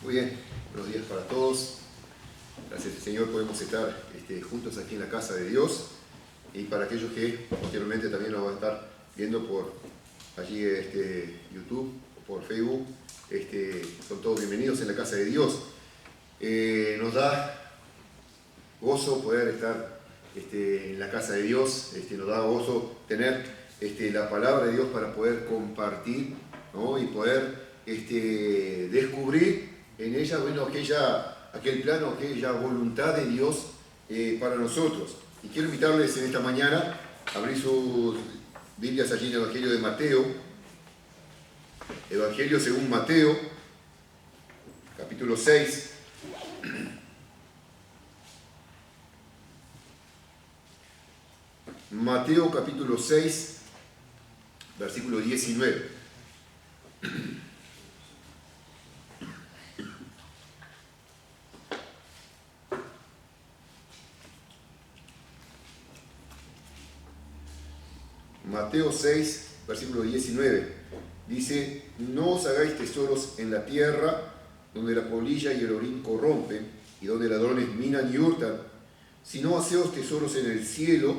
Muy bien, buenos días para todos. Gracias al Señor podemos estar juntos aquí en la casa de Dios. Y para aquellos que posteriormente también nos van a estar viendo por allí YouTube o por Facebook, son todos bienvenidos en la casa de Dios. Nos da gozo poder estar en la casa de Dios, nos da gozo tener la palabra de Dios para poder compartir, ¿no? Y poder descubrir en ella, bueno, aquel plano, aquella voluntad de Dios para nosotros. Y quiero invitarles en esta mañana a abrir sus Biblias allí en el Evangelio de Mateo, Evangelio según Mateo, capítulo 6. Mateo capítulo 6, versículo 19. Mateo 6, versículo 19, dice: no os hagáis tesoros en la tierra, donde la polilla y el orín corrompen, y donde ladrones minan y hurtan, sino haceos tesoros en el cielo,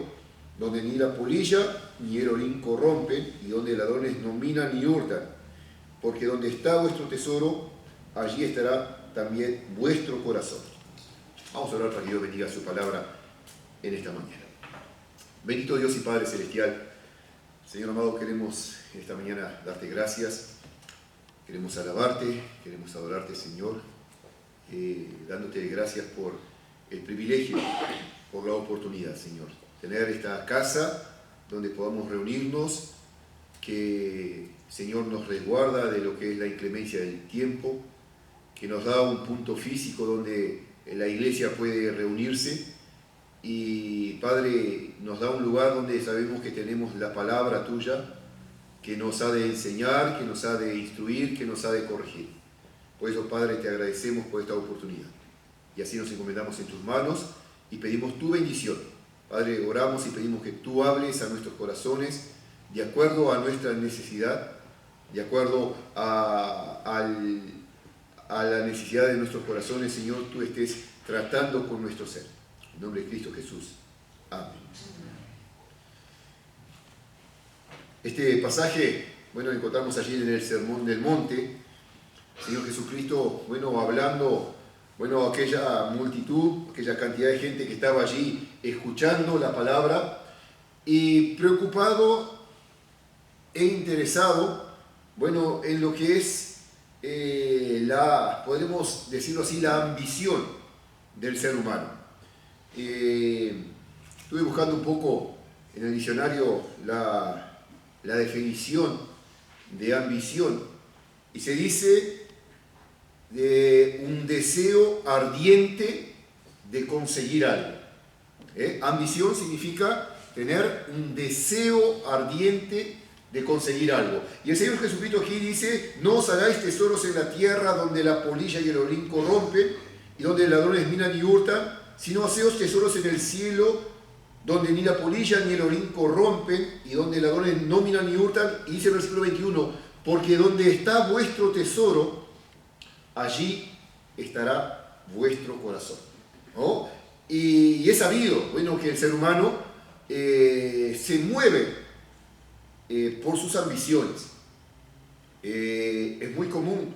donde ni la polilla ni el orín corrompen, y donde ladrones no minan ni hurtan, porque donde está vuestro tesoro, allí estará también vuestro corazón. Vamos a orar para que Dios bendiga su palabra en esta mañana. Bendito Dios y Padre Celestial, Señor amado, queremos esta mañana darte gracias, queremos alabarte, queremos adorarte, Señor, dándote gracias por el privilegio, por la oportunidad, Señor, tener esta casa donde podamos reunirnos, que, Señor, nos resguarda de lo que es la inclemencia del tiempo, que nos da un punto físico donde la iglesia puede reunirse. Y Padre, nos da un lugar donde sabemos que tenemos la palabra tuya, que nos ha de enseñar, que nos ha de instruir, que nos ha de corregir. Por eso, Padre, te agradecemos por esta oportunidad. Y así nos encomendamos en tus manos y pedimos tu bendición. Padre, oramos y pedimos que tú hables a nuestros corazones de acuerdo a nuestra necesidad, de acuerdo a la necesidad de nuestros corazones, Señor, tú estés tratando con nuestro ser. En nombre de Cristo Jesús. Amén. Este pasaje, bueno, encontramos allí en el Sermón del Monte. Señor Jesucristo, bueno, hablando, bueno, aquella multitud, aquella cantidad de gente que estaba allí escuchando la palabra y preocupado e interesado, bueno, en lo que es podemos decirlo así, la ambición del ser humano. Estuve buscando un poco en el diccionario la definición de ambición y se dice de un deseo ardiente de conseguir algo. Ambición significa tener un deseo ardiente de conseguir algo. Y el Señor Jesucristo aquí dice: no os hagáis tesoros en la tierra, donde la polilla y el orín corrompen y donde ladrones minan y hurtan, sino haceos tesoros en el cielo, donde ni la polilla ni el orín corrompen, y donde ladrones no minan ni hurtan. Y dice el versículo 21, porque donde está vuestro tesoro, allí estará vuestro corazón. ¿No? Y es sabido, bueno, que el ser humano se mueve por sus ambiciones. Es muy común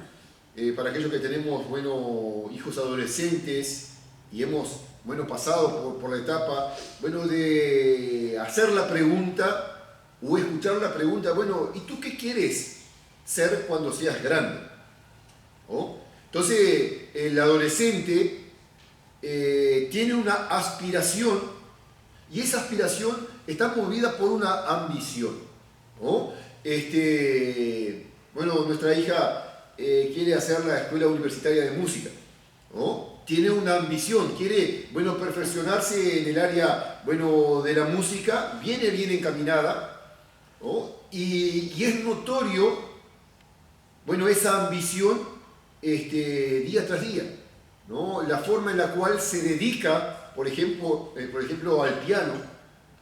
para aquellos que tenemos, bueno, hijos adolescentes y hemos, bueno, pasado por la etapa, bueno, de hacer la pregunta o escuchar la pregunta: bueno, ¿y tú qué quieres ser cuando seas grande? ¿No? Entonces, el adolescente tiene una aspiración y esa aspiración está movida por una ambición, ¿no? Bueno, nuestra hija quiere hacer la escuela universitaria de música, ¿no? Tiene una ambición, quiere, bueno, perfeccionarse en el área, bueno, de la música, viene bien encaminada, ¿no? Y es notorio, bueno, esa ambición día tras día, ¿no? La forma en la cual se dedica, por ejemplo al piano,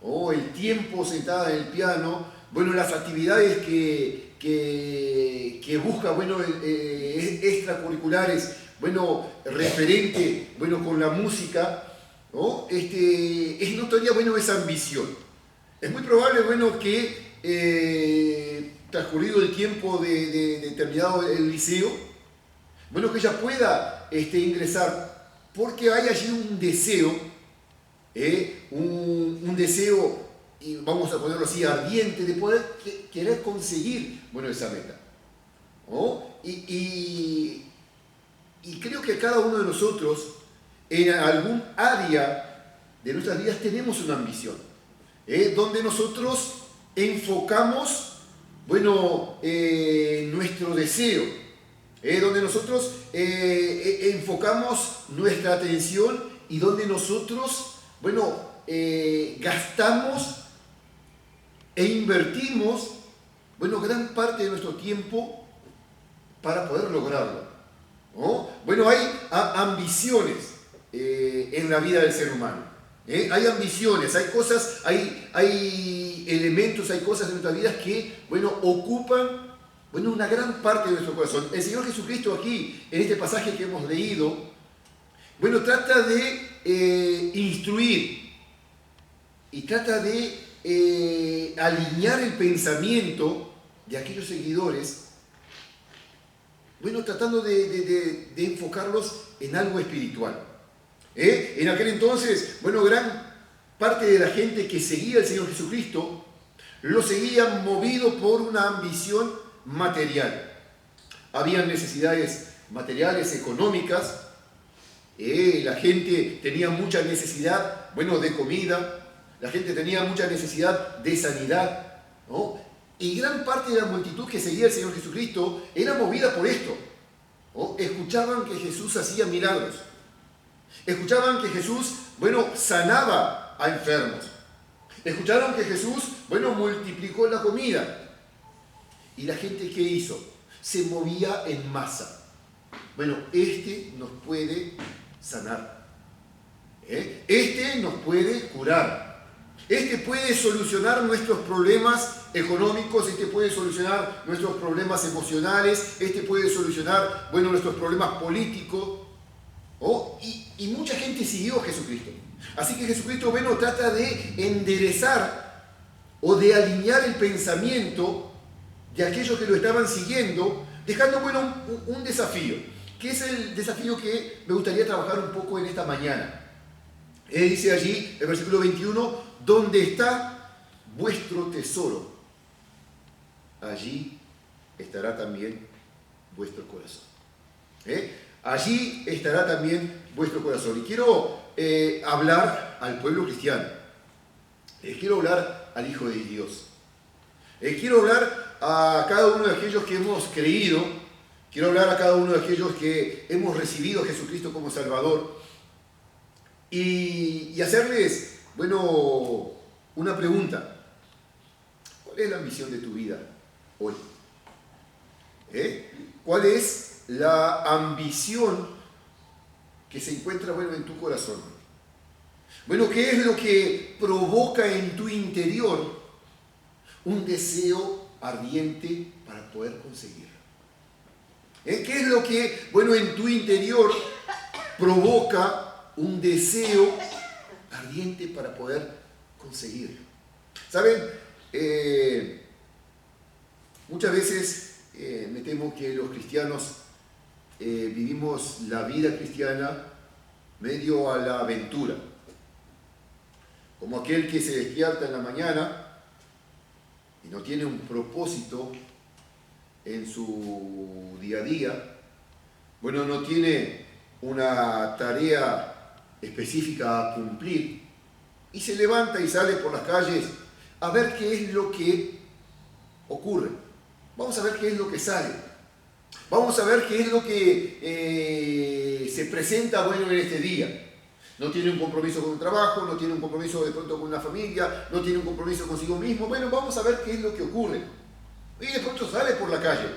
o el tiempo sentada en el piano, bueno, las actividades que que busca, bueno, extracurriculares, bueno, referente, bueno, con la música, ¿no? Es notoria, bueno, esa ambición. Es muy probable, bueno, que transcurrido el tiempo de terminado el liceo, bueno, que ella pueda ingresar, porque hay allí un deseo, un deseo, y vamos a ponerlo así, ardiente, de poder querer conseguir, bueno, esa meta, ¿no? Y creo que cada uno de nosotros, en algún área de nuestras vidas, tenemos una ambición, donde nosotros enfocamos, bueno, nuestro deseo, donde nosotros enfocamos nuestra atención y donde nosotros, bueno, gastamos e invertimos, bueno, gran parte de nuestro tiempo para poder lograrlo, ¿no? Bueno, hay ambiciones en la vida del ser humano. Hay ambiciones, hay cosas, hay elementos, hay cosas en nuestras vidas que, bueno, ocupan, bueno, una gran parte de nuestro corazón. El Señor Jesucristo aquí, en este pasaje que hemos leído, bueno, trata de instruir y trata de alinear el pensamiento de aquellos seguidores, bueno, tratando de enfocarlos en algo espiritual. En aquel entonces, bueno, gran parte de la gente que seguía al Señor Jesucristo lo seguía movido por una ambición material. Habían necesidades materiales, económicas, la gente tenía mucha necesidad, bueno, de comida, la gente tenía mucha necesidad de sanidad, ¿no? Y gran parte de la multitud que seguía al Señor Jesucristo era movida por esto, ¿no? Escuchaban que Jesús hacía milagros. Escuchaban que Jesús, bueno, sanaba a enfermos. Escucharon que Jesús, bueno, multiplicó la comida. ¿Y la gente qué hizo? Se movía en masa. Bueno, nos puede sanar. Nos puede curar. Puede solucionar nuestros problemas económicos, puede solucionar nuestros problemas emocionales, puede solucionar, bueno, nuestros problemas políticos. Y mucha gente siguió a Jesucristo. Así que Jesucristo, bueno, trata de enderezar o de alinear el pensamiento de aquellos que lo estaban siguiendo, dejando, bueno, un desafío, que es el desafío que me gustaría trabajar un poco en esta mañana. Dice allí, el versículo 21, donde está vuestro tesoro, allí estará también vuestro corazón. Allí estará también vuestro corazón. Y quiero hablar al pueblo cristiano. Quiero hablar al Hijo de Dios. Quiero hablar a cada uno de aquellos que hemos creído. Quiero hablar a cada uno de aquellos que hemos recibido a Jesucristo como Salvador. Y hacerles, bueno, una pregunta. ¿Cuál es la ambición de tu vida hoy? ¿Cuál es la ambición que se encuentra, bueno, en tu corazón? Bueno, ¿qué es lo que provoca en tu interior un deseo ardiente para poder conseguirlo? ¿Qué es lo que, bueno, en tu interior provoca un deseo ardiente para poder conseguirlo? ¿Saben? Muchas veces me temo que los cristianos vivimos la vida cristiana medio a la aventura, como aquel que se despierta en la mañana y no tiene un propósito en su día a día, bueno, no tiene una tarea específica a cumplir y se levanta y sale por las calles a ver qué es lo que ocurre. Vamos a ver qué es lo que sale. Vamos a ver qué es lo que se presenta, bueno, en este día. No tiene un compromiso con un trabajo, no tiene un compromiso de pronto con una familia, no tiene un compromiso consigo mismo. Bueno, vamos a ver qué es lo que ocurre. Y de pronto sale por la calle,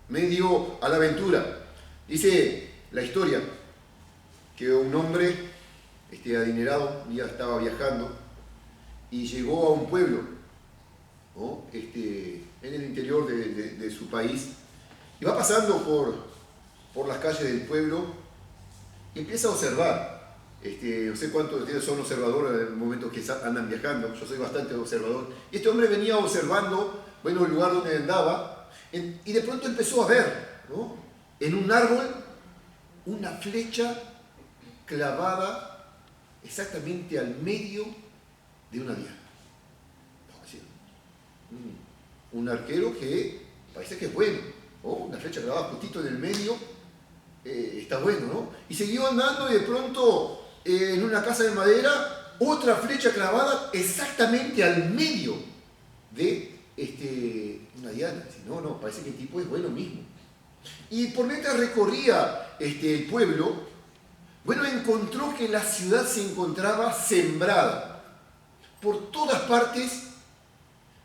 medio a la aventura. Dice la historia que un hombre adinerado un día estaba viajando y llegó a un pueblo, ¿no? en el interior de su país, y va pasando por las calles del pueblo y empieza a observar. No sé cuántos de ustedes son observadores en el momento que andan viajando, yo soy bastante observador. Y este hombre venía observando, bueno, el lugar donde andaba, y de pronto empezó a ver, ¿no?, en un árbol una flecha clavada exactamente al medio de una diana. Un arquero que parece que es bueno, ¿no? Una flecha clavada justito en el medio, está bueno, ¿no? Y siguió andando y de pronto en una casa de madera, otra flecha clavada exactamente al medio de una diana. No, parece que el tipo es bueno mismo. Y por mientras recorría el pueblo, bueno, encontró que la ciudad se encontraba sembrada por todas partes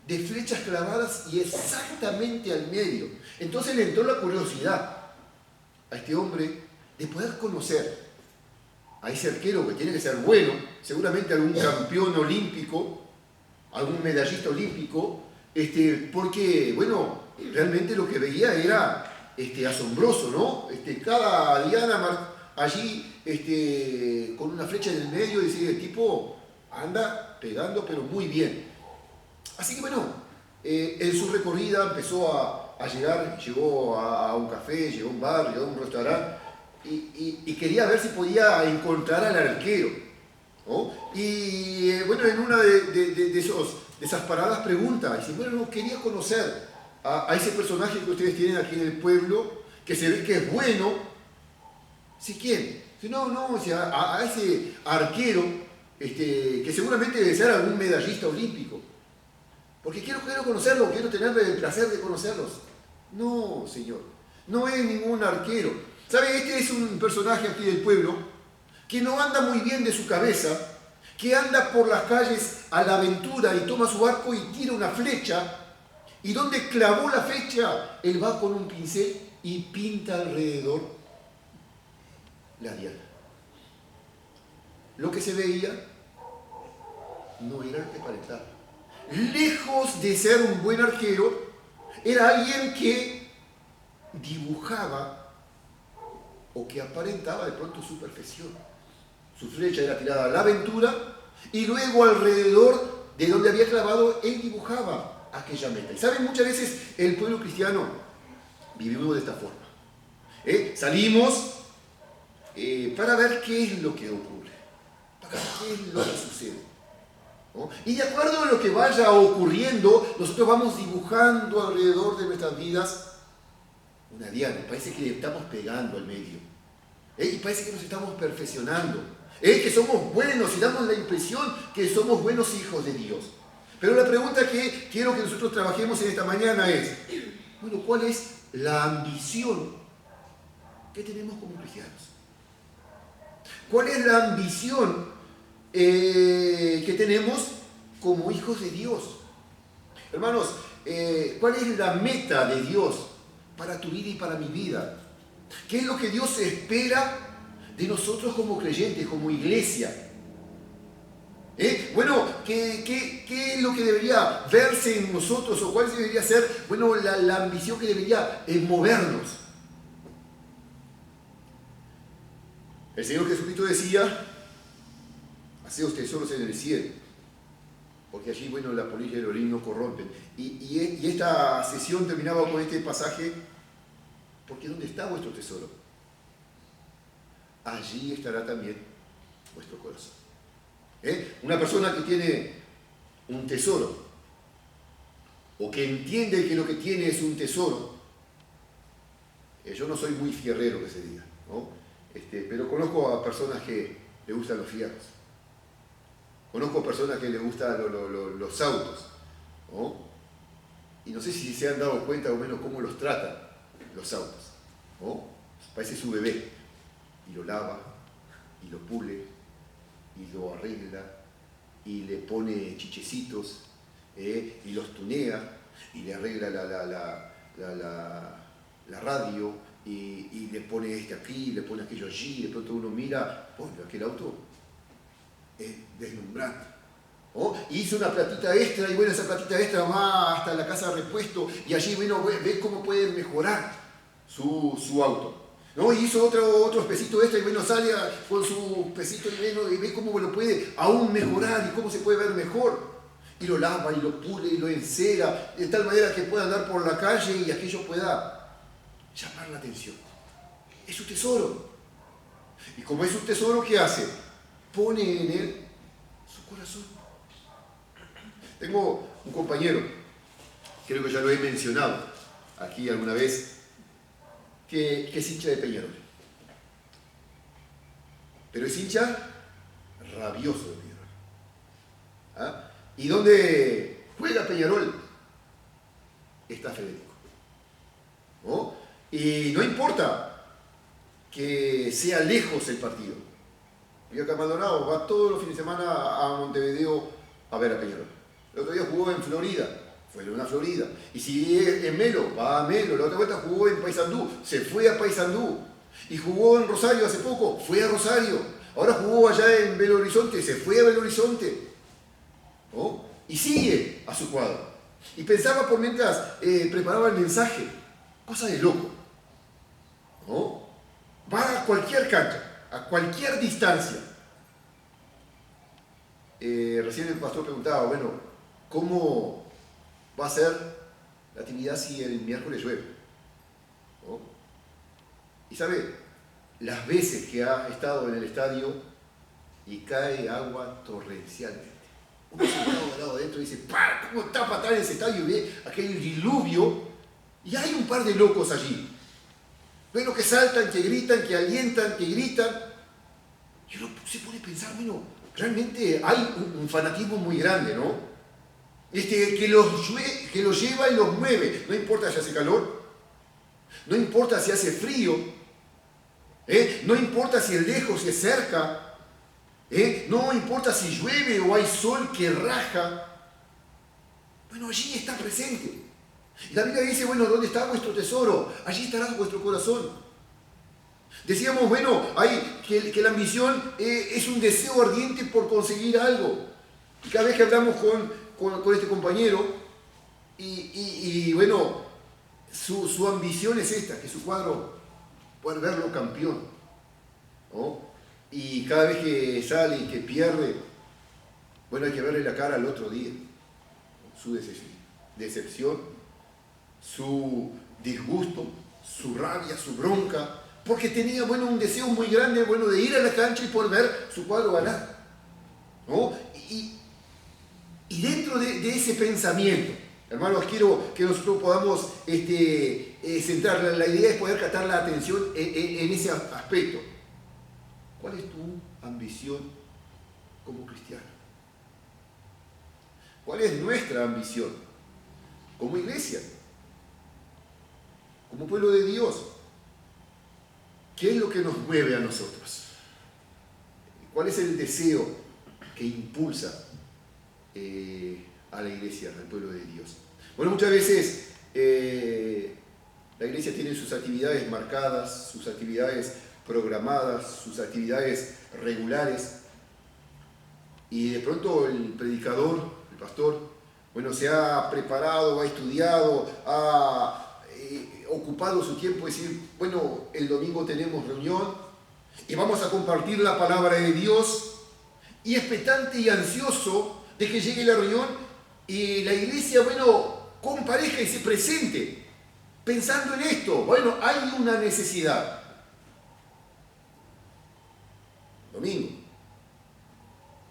de flechas clavadas y exactamente al medio. Entonces le entró la curiosidad a este hombre de poder conocer a ese arquero, que tiene que ser bueno, seguramente algún campeón olímpico, algún medallista olímpico, porque, bueno, realmente lo que veía era asombroso, ¿no? Cada diana allí con una flecha en el medio, y decía, el tipo anda pegando pero muy bien. Así que bueno, en su recorrida empezó a llegar, llegó a un café, llegó a un bar, llegó a un restaurante y quería ver si podía encontrar al arquero, ¿no? Y bueno, en una de esas paradas pregunta, dice, bueno, no, quería conocer a ese personaje que ustedes tienen aquí en el pueblo, que se ve que es bueno. ¿Sí, quién? Dice, no, o sea, a ese arquero, que seguramente debe ser algún medallista olímpico. Porque quiero conocerlo, quiero tener el placer de conocerlos. No, señor, no es ningún arquero. ¿Sabe? Este es un personaje aquí del pueblo que no anda muy bien de su cabeza, que anda por las calles a la aventura y toma su arco y tira una flecha, y donde clavó la flecha, él va con un pincel y pinta alrededor la diana. Lo que se veía no era el que aparentaba. Lejos de ser un buen arquero, era alguien que dibujaba o que aparentaba de pronto su perfección. Su flecha era tirada a la aventura y luego alrededor de donde había clavado, él dibujaba aquella meta. Y saben, muchas veces el pueblo cristiano vivimos de esta forma. Salimos para ver qué es lo que ocurre, para ver qué es lo que sucede, ¿no? Y de acuerdo a lo que vaya ocurriendo, nosotros vamos dibujando alrededor de nuestras vidas una diana. Parece que le estamos pegando al medio. Y parece que nos estamos perfeccionando. Que somos buenos y damos la impresión que somos buenos hijos de Dios. Pero la pregunta que quiero que nosotros trabajemos en esta mañana es, bueno, ¿cuál es la ambición que tenemos como cristianos? ¿Cuál es la ambición que tenemos como hijos de Dios? Hermanos, ¿cuál es la meta de Dios para tu vida y para mi vida? ¿Qué es lo que Dios espera de nosotros como creyentes, como iglesia? Bueno, ¿qué es lo que debería verse en nosotros, o cuál debería ser, bueno, la ambición que debería movernos? El Señor Jesucristo decía, haceos tesoros en el cielo, porque allí, bueno, la polilla y el orín no corrompen. Y esta sesión terminaba con este pasaje, porque ¿dónde está vuestro tesoro? Allí estará también vuestro corazón. Una persona que tiene un tesoro, o que entiende que lo que tiene es un tesoro, yo no soy muy fierrero que se diga, ¿no? Pero conozco a personas que le gustan los fierros. Conozco personas que les gustan los autos, ¿no? Y no sé si se han dado cuenta o menos cómo los tratan los autos, ¿no? Parece su bebé, y lo lava, y lo pule, y lo arregla, y le pone chichecitos, y los tunea, y le arregla la radio, y le pone aquí, le pone aquello allí, y de pronto uno mira, aquel auto es deslumbrante. ¿no? Y hizo una platita extra, y bueno, esa platita extra va hasta la casa de repuesto, y allí, bueno, ve cómo puede mejorar su auto. ¿No? Y hizo otro pesito extra, y bueno, sale con su pesito y ve cómo lo puede aún mejorar y cómo se puede ver mejor. Y lo lava y lo pule y lo encera, de tal manera que pueda andar por la calle y aquello pueda llamar la atención. Es su tesoro. Y como es su tesoro, ¿qué hace? Pone en él su corazón. Tengo un compañero, creo que ya lo he mencionado aquí alguna vez, que es hincha de Peñarol. Pero es hincha rabioso de Peñarol. ¿Ah? Y donde juega Peñarol está Federico. ¿No? Y no importa que sea lejos el partido. Villa Maldonado va todos los fines de semana a Montevideo a ver a Peñarol. El otro día jugó en Florida, fue en una Florida. Y si es en Melo, va a Melo. La otra vuelta jugó en Paysandú, se fue a Paysandú. Y jugó en Rosario hace poco, fue a Rosario. Ahora jugó allá en Belo Horizonte, se fue a Belo Horizonte. ¿No? Y sigue a su cuadro. Y pensaba por mientras preparaba el mensaje, cosa de loco. ¿No? Va a cualquier cancha, a cualquier distancia. Recién el pastor preguntaba, bueno, ¿cómo va a ser la actividad si el miércoles llueve? ¿No? Y sabe, las veces que ha estado en el estadio y cae agua torrencialmente. Uno sentado al lado adentro y dice, ¡pah! ¿Cómo está para atrás ese estadio? Y ve aquel diluvio y hay un par de locos allí. Bueno, que saltan, que gritan, que alientan, que gritan. Y uno se pone a pensar, bueno, realmente hay un fanatismo muy grande, ¿no? Que los lleva y los mueve. No importa si hace calor, no importa si hace frío, no importa si es lejos, si es cerca, no importa si llueve o hay sol que raja. Bueno, allí está presente. Y la Biblia dice, bueno, ¿dónde está vuestro tesoro? Allí estará vuestro corazón. Decíamos, bueno, que la ambición es un deseo ardiente por conseguir algo. Y cada vez que hablamos con este compañero, y bueno, su ambición es esta, que su cuadro pueda verlo campeón, ¿no? Y cada vez que sale y que pierde, bueno, hay que verle la cara al otro día, su decepción, su disgusto, su rabia, su bronca, porque tenía, bueno, un deseo muy grande, bueno, de ir a la cancha y poder ver su cuadro ganar, ¿no? Y dentro de ese pensamiento, hermanos, quiero que nosotros podamos centrar, la idea es poder captar la atención en ese aspecto. ¿Cuál es tu ambición como cristiano? ¿Cuál es nuestra ambición como iglesia? Como pueblo de Dios. ¿Qué es lo que nos mueve a nosotros? ¿Cuál es el deseo que impulsa a la iglesia, al pueblo de Dios? Bueno, muchas veces la iglesia tiene sus actividades marcadas, sus actividades programadas, sus actividades regulares, y de pronto el predicador, el pastor, bueno, se ha preparado, ha estudiado, ha ocupado su tiempo, es decir, bueno, el domingo tenemos reunión y vamos a compartir la palabra de Dios, y expectante y ansioso de que llegue la reunión y la iglesia, bueno, comparezca y se presente, pensando en esto. Bueno, hay una necesidad. Domingo.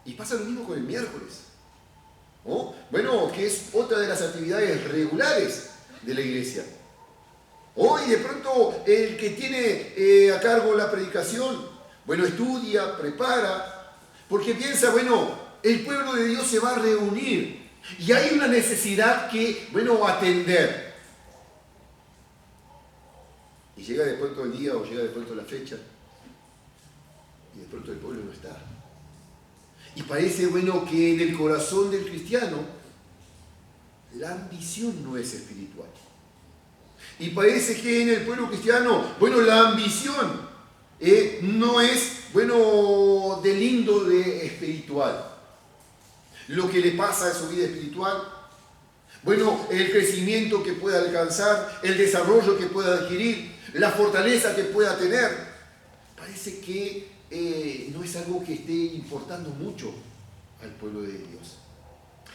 Y pasa lo mismo con el miércoles, ¿no? Bueno, que es otra de las actividades regulares de la iglesia. Hoy de pronto el que tiene a cargo la predicación, bueno, estudia, prepara, porque piensa, bueno, el pueblo de Dios se va a reunir y hay una necesidad que, bueno, atender. Y llega de pronto el día o llega de pronto la fecha y de pronto el pueblo no está. Y parece, bueno, que en el corazón del cristiano la ambición no es espiritual. Y parece que en el pueblo cristiano, bueno, la ambición no es, bueno, del índole espiritual. lo que le pasa en su vida espiritual, bueno, el crecimiento que pueda alcanzar, el desarrollo que pueda adquirir, la fortaleza que pueda tener, parece que no es algo que esté importando mucho al pueblo de Dios.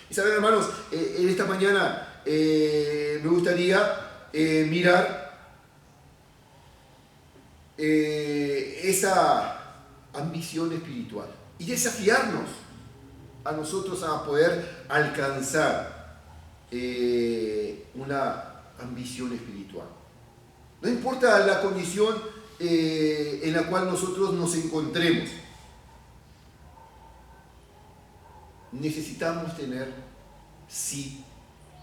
Y saben, hermanos, en esta mañana me gustaría mirar esa ambición espiritual y desafiarnos a nosotros a poder alcanzar una ambición espiritual. No importa la condición en la cual nosotros nos encontremos, necesitamos tener, sí,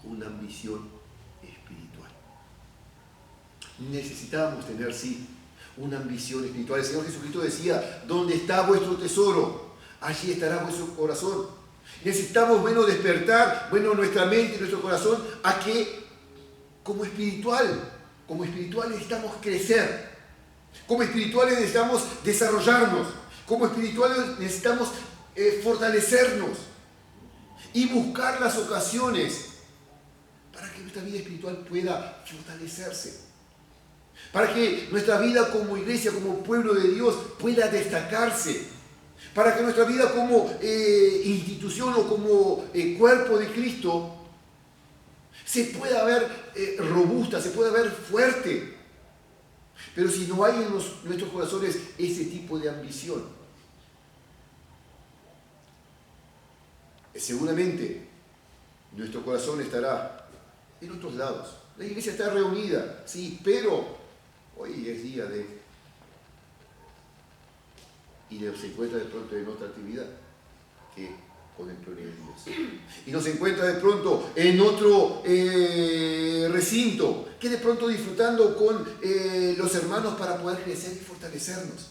una ambición espiritual. Necesitamos tener, sí, una ambición espiritual. El Señor Jesucristo decía, donde está vuestro tesoro, allí estará vuestro corazón. Necesitamos, despertar, nuestra mente y nuestro corazón a que, como espirituales necesitamos crecer. Como espirituales necesitamos desarrollarnos. Como espirituales necesitamos fortalecernos y buscar las ocasiones para que nuestra vida espiritual pueda fortalecerse. Para que nuestra vida como iglesia, como pueblo de Dios, pueda destacarse. Para que nuestra vida como institución o como cuerpo de Cristo se pueda ver robusta, se pueda ver fuerte. Pero si no hay en nuestros corazones ese tipo de ambición, seguramente nuestro corazón estará en otros lados. La iglesia está reunida, sí, pero hoy es día de... y se encuentra de pronto en otra actividad que con el pueblo de Dios. Y nos encuentra de pronto en otro recinto, que de pronto disfrutando con los hermanos para poder crecer y fortalecernos.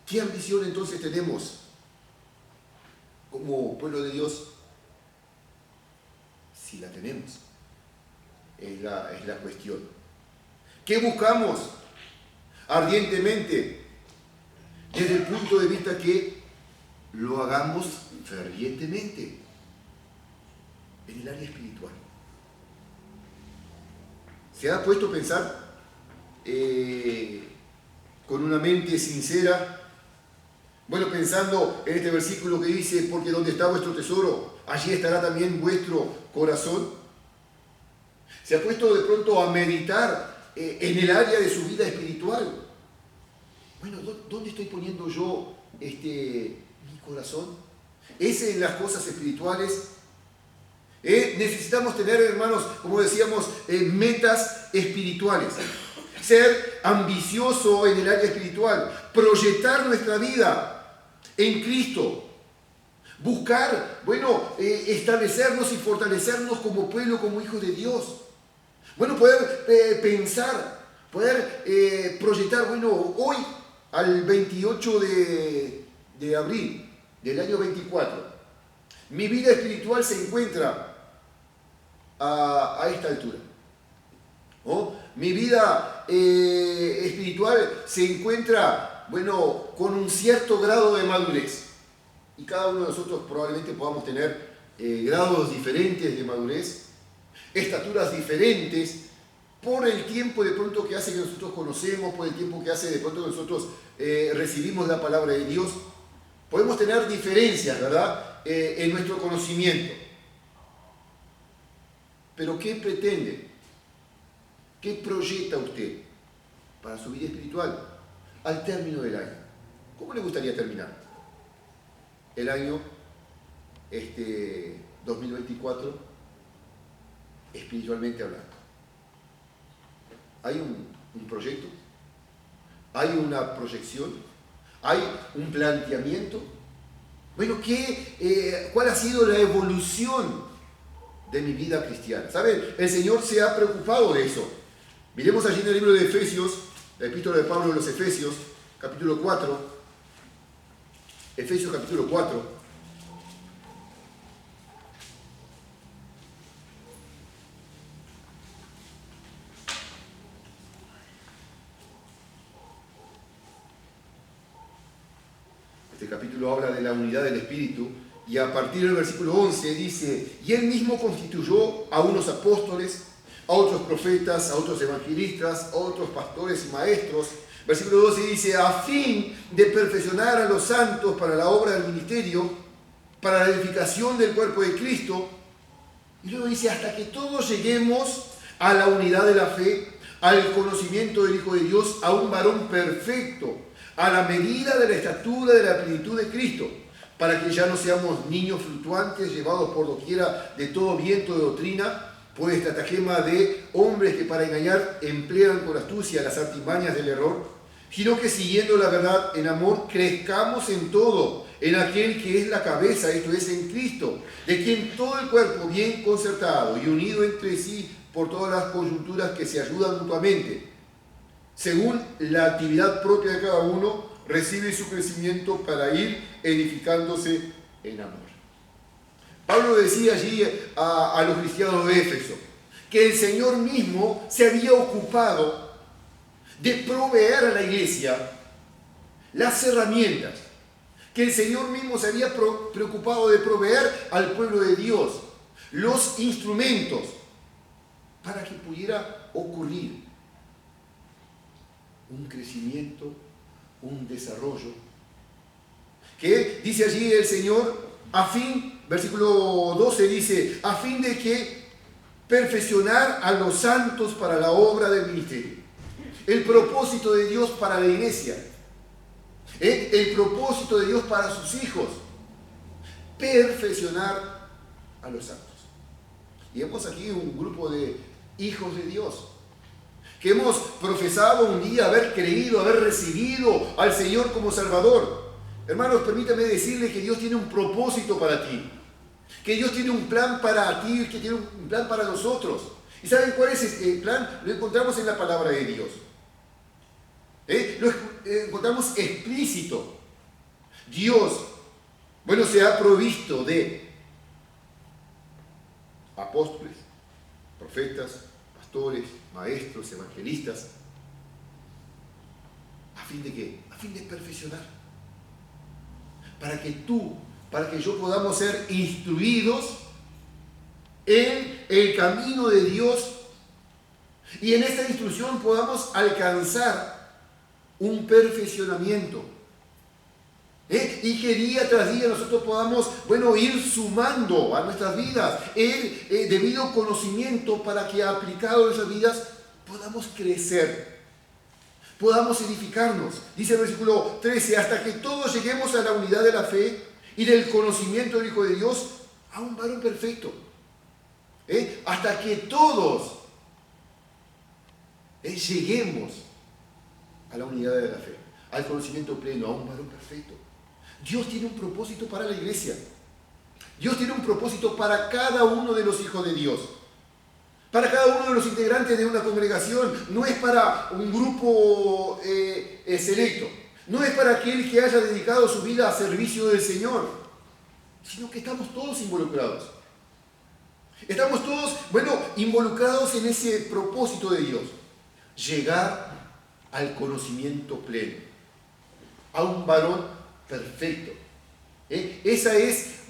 ¿Qué ambición entonces tenemos como pueblo de Dios? Si la tenemos, es la cuestión. ¿Qué buscamos ardientemente? Desde el punto de vista que lo hagamos fervientemente en el área espiritual. ¿Se ha puesto a pensar con una mente sincera? Pensando en este versículo que dice, porque donde está vuestro tesoro, allí estará también vuestro corazón. ¿Se ha puesto de pronto a meditar en el área de su vida espiritual? ¿Dónde estoy poniendo yo mi corazón? ¿Es en las cosas espirituales? Necesitamos tener, hermanos, como decíamos, metas espirituales. Ser ambicioso en el área espiritual. Proyectar nuestra vida en Cristo. Buscar, establecernos y fortalecernos como pueblo, como hijos de Dios. Poder pensar, poder proyectar, hoy al 28 de abril del año 24, mi vida espiritual se encuentra a esta altura. Mi vida espiritual se encuentra, con un cierto grado de madurez. Y cada uno de nosotros probablemente podamos tener grados diferentes de madurez, estaturas diferentes, por el tiempo de pronto que hace que nosotros conocemos, por el tiempo que hace de pronto que nosotros recibimos la palabra de Dios. Podemos tener diferencias, ¿verdad?, en nuestro conocimiento. Pero ¿qué pretende? ¿Qué proyecta usted para su vida espiritual al término del año? ¿Cómo le gustaría terminar el año 2024 espiritualmente hablando? ¿Hay un proyecto? ¿Hay una proyección? ¿Hay un planteamiento? ¿Cuál ha sido la evolución de mi vida cristiana? ¿Saben? El Señor se ha preocupado de eso. Miremos allí en el libro de Efesios, la epístola de Pablo a los Efesios, capítulo 4. Efesios capítulo 4. Este capítulo habla de la unidad del Espíritu y a partir del versículo 11 dice, y él mismo constituyó a unos apóstoles, a otros profetas, a otros evangelistas, a otros pastores y maestros. Versículo 12 dice, a fin de perfeccionar a los santos para la obra del ministerio, para la edificación del cuerpo de Cristo. Y luego dice, hasta que todos lleguemos a la unidad de la fe, al conocimiento del Hijo de Dios, a un varón perfecto, a la medida de la estatura de la plenitud de Cristo, para que ya no seamos niños fluctuantes, llevados por doquiera de todo viento de doctrina, por estratagema de hombres que para engañar emplean con astucia las artimañas del error, sino que siguiendo la verdad en amor, crezcamos en todo, en aquel que es la cabeza, esto es, en Cristo, de quien todo el cuerpo bien concertado y unido entre sí por todas las coyunturas que se ayudan mutuamente, según la actividad propia de cada uno, recibe su crecimiento para ir edificándose en amor. Pablo decía allí a los cristianos de Éfeso que el Señor mismo se había ocupado de proveer a la iglesia las herramientas, que el Señor mismo se había preocupado de proveer al pueblo de Dios los instrumentos para que pudiera ocurrir un crecimiento, un desarrollo, que dice allí el Señor, a fin, versículo 12 dice, a fin de que perfeccionar a los santos para la obra del ministerio. El propósito de Dios para la iglesia, el propósito de Dios para sus hijos, perfeccionar a los santos. Y vemos aquí un grupo de hijos de Dios, que hemos profesado un día haber creído, haber recibido al Señor como Salvador. Hermanos, permítame decirles que Dios tiene un propósito para ti, que Dios tiene un plan para ti, que tiene un plan para nosotros. ¿Y saben cuál es ese plan? Lo encontramos en la palabra de Dios. Lo encontramos explícito. Dios, se ha provisto de apóstoles, profetas, pastores, maestros, evangelistas. ¿A fin de qué? A fin de perfeccionar. Para que yo podamos ser instruidos en el camino de Dios y en esta instrucción podamos alcanzar un perfeccionamiento. Y que día tras día nosotros podamos, ir sumando a nuestras vidas el debido conocimiento para que aplicado a nuestras vidas podamos crecer, podamos edificarnos. Dice el versículo 13, hasta que todos lleguemos a la unidad de la fe y del conocimiento del Hijo de Dios, a un varón perfecto. Hasta que todos lleguemos a la unidad de la fe, al conocimiento pleno, a un varón perfecto. Dios tiene un propósito para la iglesia. Dios tiene un propósito para cada uno de los hijos de Dios. Para cada uno de los integrantes de una congregación. No es para un grupo selecto. No es para aquel que haya dedicado su vida a servicio del Señor. Sino que estamos todos involucrados. Estamos todos, involucrados en ese propósito de Dios. Llegar al conocimiento pleno. A un varón perfecto. Ese es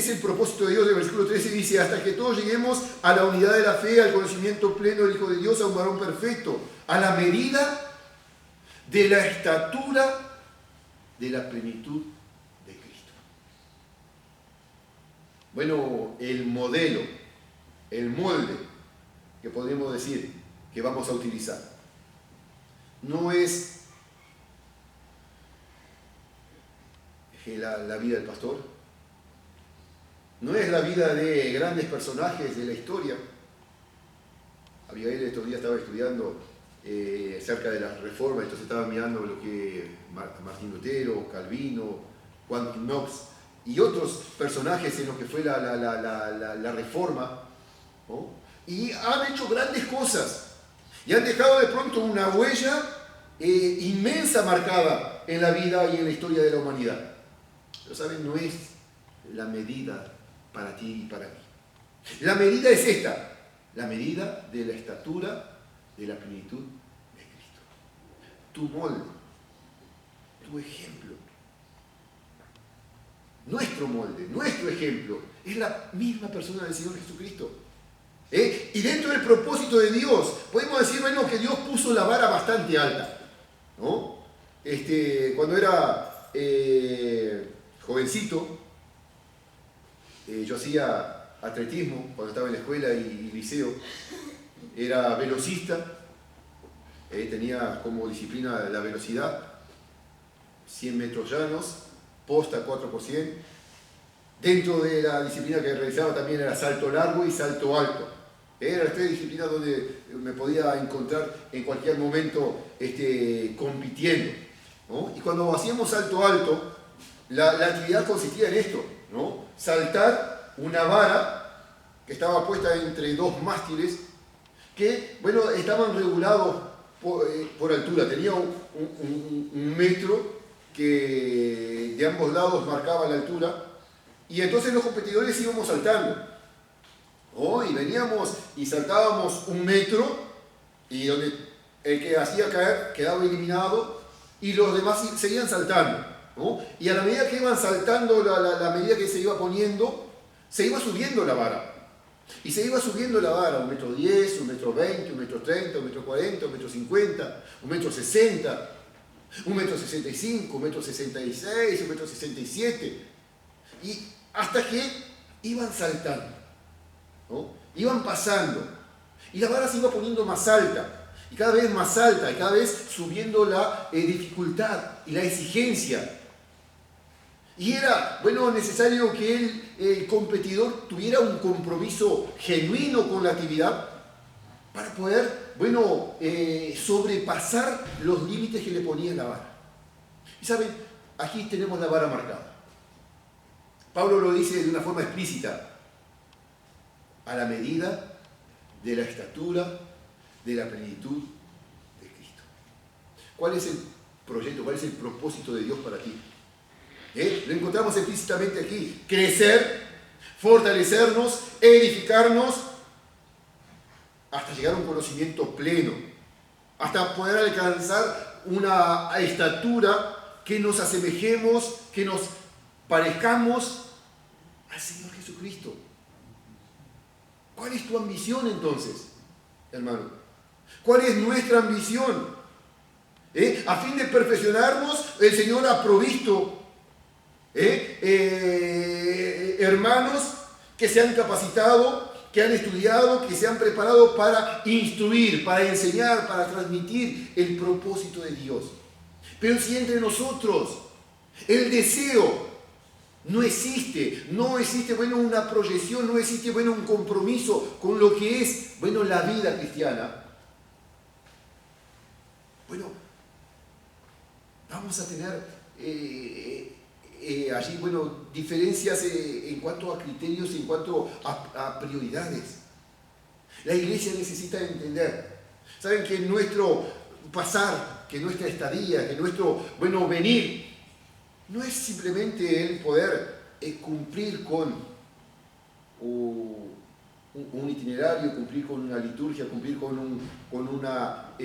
el propósito de Dios. El versículo 13 dice, hasta que todos lleguemos a la unidad de la fe, al conocimiento pleno del Hijo de Dios, a un varón perfecto, a la medida de la estatura de la plenitud de Cristo. El modelo, el molde que podríamos decir que vamos a utilizar, no es la vida del pastor, no es la vida de grandes personajes de la historia. Abigail estos días estaba estudiando acerca de la reforma, entonces estaba mirando lo que Martín Lutero, Calvino, Juan Knox y otros personajes en lo que fue la reforma, ¿no? Y han hecho grandes cosas y han dejado de pronto una huella inmensa marcada en la vida y en la historia de la humanidad. Pero saben, no es la medida para ti y para mí. La medida es esta, la medida de la estatura de la plenitud de Cristo. Tu molde, tu ejemplo. Nuestro molde, nuestro ejemplo, es la misma persona del Señor Jesucristo. Y dentro del propósito de Dios, podemos decir, bueno, que Dios puso la vara bastante alta, ¿no? Cuando era jovencito, yo hacía atletismo cuando estaba en la escuela y liceo, era velocista, tenía como disciplina la velocidad, 100 metros llanos, posta 4%. Dentro de la disciplina que realizaba también era salto largo y salto alto. Eran las tres disciplinas donde me podía encontrar en cualquier momento compitiendo, ¿no? Y cuando hacíamos salto alto, la actividad consistía en esto, ¿no? Saltar una vara que estaba puesta entre dos mástiles que, bueno, estaban regulados por altura. Tenía un metro que de ambos lados marcaba la altura, y entonces los competidores íbamos saltando, ¿no? Y veníamos y saltábamos 1 metro, y donde el que hacía caer quedaba eliminado, y los demás seguían saltando, ¿no? Y a la medida que iban saltando, la medida que se iba poniendo, se iba subiendo la vara. Y se iba subiendo la vara, 1,10 metros, 1,20 metros, 1,30 metros, 1,40 metros, 1,50 metros, 1,60 metros, 1,65 metros, 1,66 metros, 1,67 metros. Y hasta que iban saltando, ¿no? Iban pasando. Y la vara se iba poniendo más alta. Y cada vez más alta. Y cada vez subiendo la dificultad y la exigencia. Y era, bueno, necesario que el competidor tuviera un compromiso genuino con la actividad para poder, bueno, sobrepasar los límites que le ponía la vara. Y saben, aquí tenemos la vara marcada. Pablo lo dice de una forma explícita: a la medida de la estatura de la plenitud de Cristo. ¿Cuál es el proyecto, cuál es el propósito de Dios para ti? Lo encontramos explícitamente aquí: crecer, fortalecernos, edificarnos, hasta llegar a un conocimiento pleno, hasta poder alcanzar una estatura que nos asemejemos, que nos parezcamos al Señor Jesucristo. ¿Cuál es tu ambición entonces, hermano? ¿Cuál es nuestra ambición? A fin de perfeccionarnos, el Señor ha provisto hermanos que se han capacitado, que han estudiado, que se han preparado para instruir, para enseñar, para transmitir el propósito de Dios. Pero si entre nosotros el deseo no existe, bueno, una proyección, no existe, bueno, un compromiso con lo que es, bueno, la vida cristiana, bueno, vamos a tener allí, bueno, diferencias en cuanto a criterios, en cuanto a prioridades. La iglesia necesita entender, saben, que nuestro pasar, que nuestra estadía, que nuestro, bueno, venir, no es simplemente el poder cumplir con un itinerario, cumplir con una liturgia, cumplir con una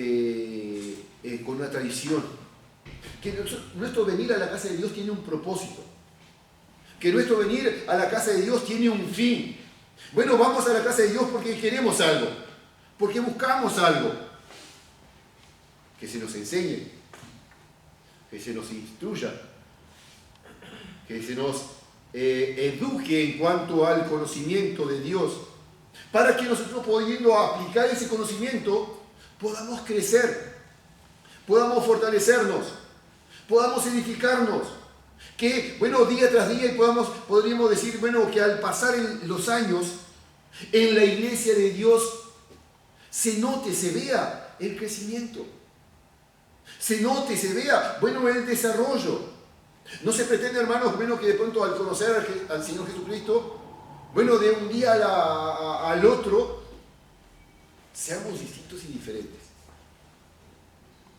tradición. Que nuestro venir a la casa de Dios tiene un propósito. Que nuestro venir a la casa de Dios tiene un fin. Bueno, vamos a la casa de Dios porque queremos algo, porque buscamos algo. Que se nos enseñe, que se nos instruya, que se nos eduque en cuanto al conocimiento de Dios, para que nosotros, pudiendo aplicar ese conocimiento, podamos crecer, podamos fortalecernos, podamos edificarnos, que, bueno, día tras día podríamos decir, bueno, que al pasar los años en la iglesia de Dios se note, se vea el crecimiento, se note, se vea, bueno, el desarrollo. No se pretende, hermanos, bueno, que de pronto al conocer al Señor Jesucristo, bueno, de un día al otro, seamos distintos y diferentes.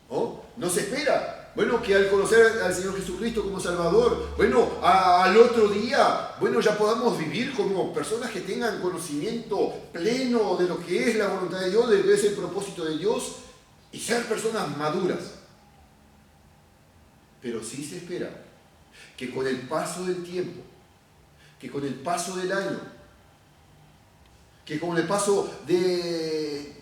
¿No? No se espera, bueno, que al conocer al Señor Jesucristo como Salvador, bueno, al otro día, bueno, ya podamos vivir como personas que tengan conocimiento pleno de lo que es la voluntad de Dios, de lo que es el propósito de Dios, y ser personas maduras. Pero sí se espera que con el paso del tiempo, que con el paso del año, que con el paso de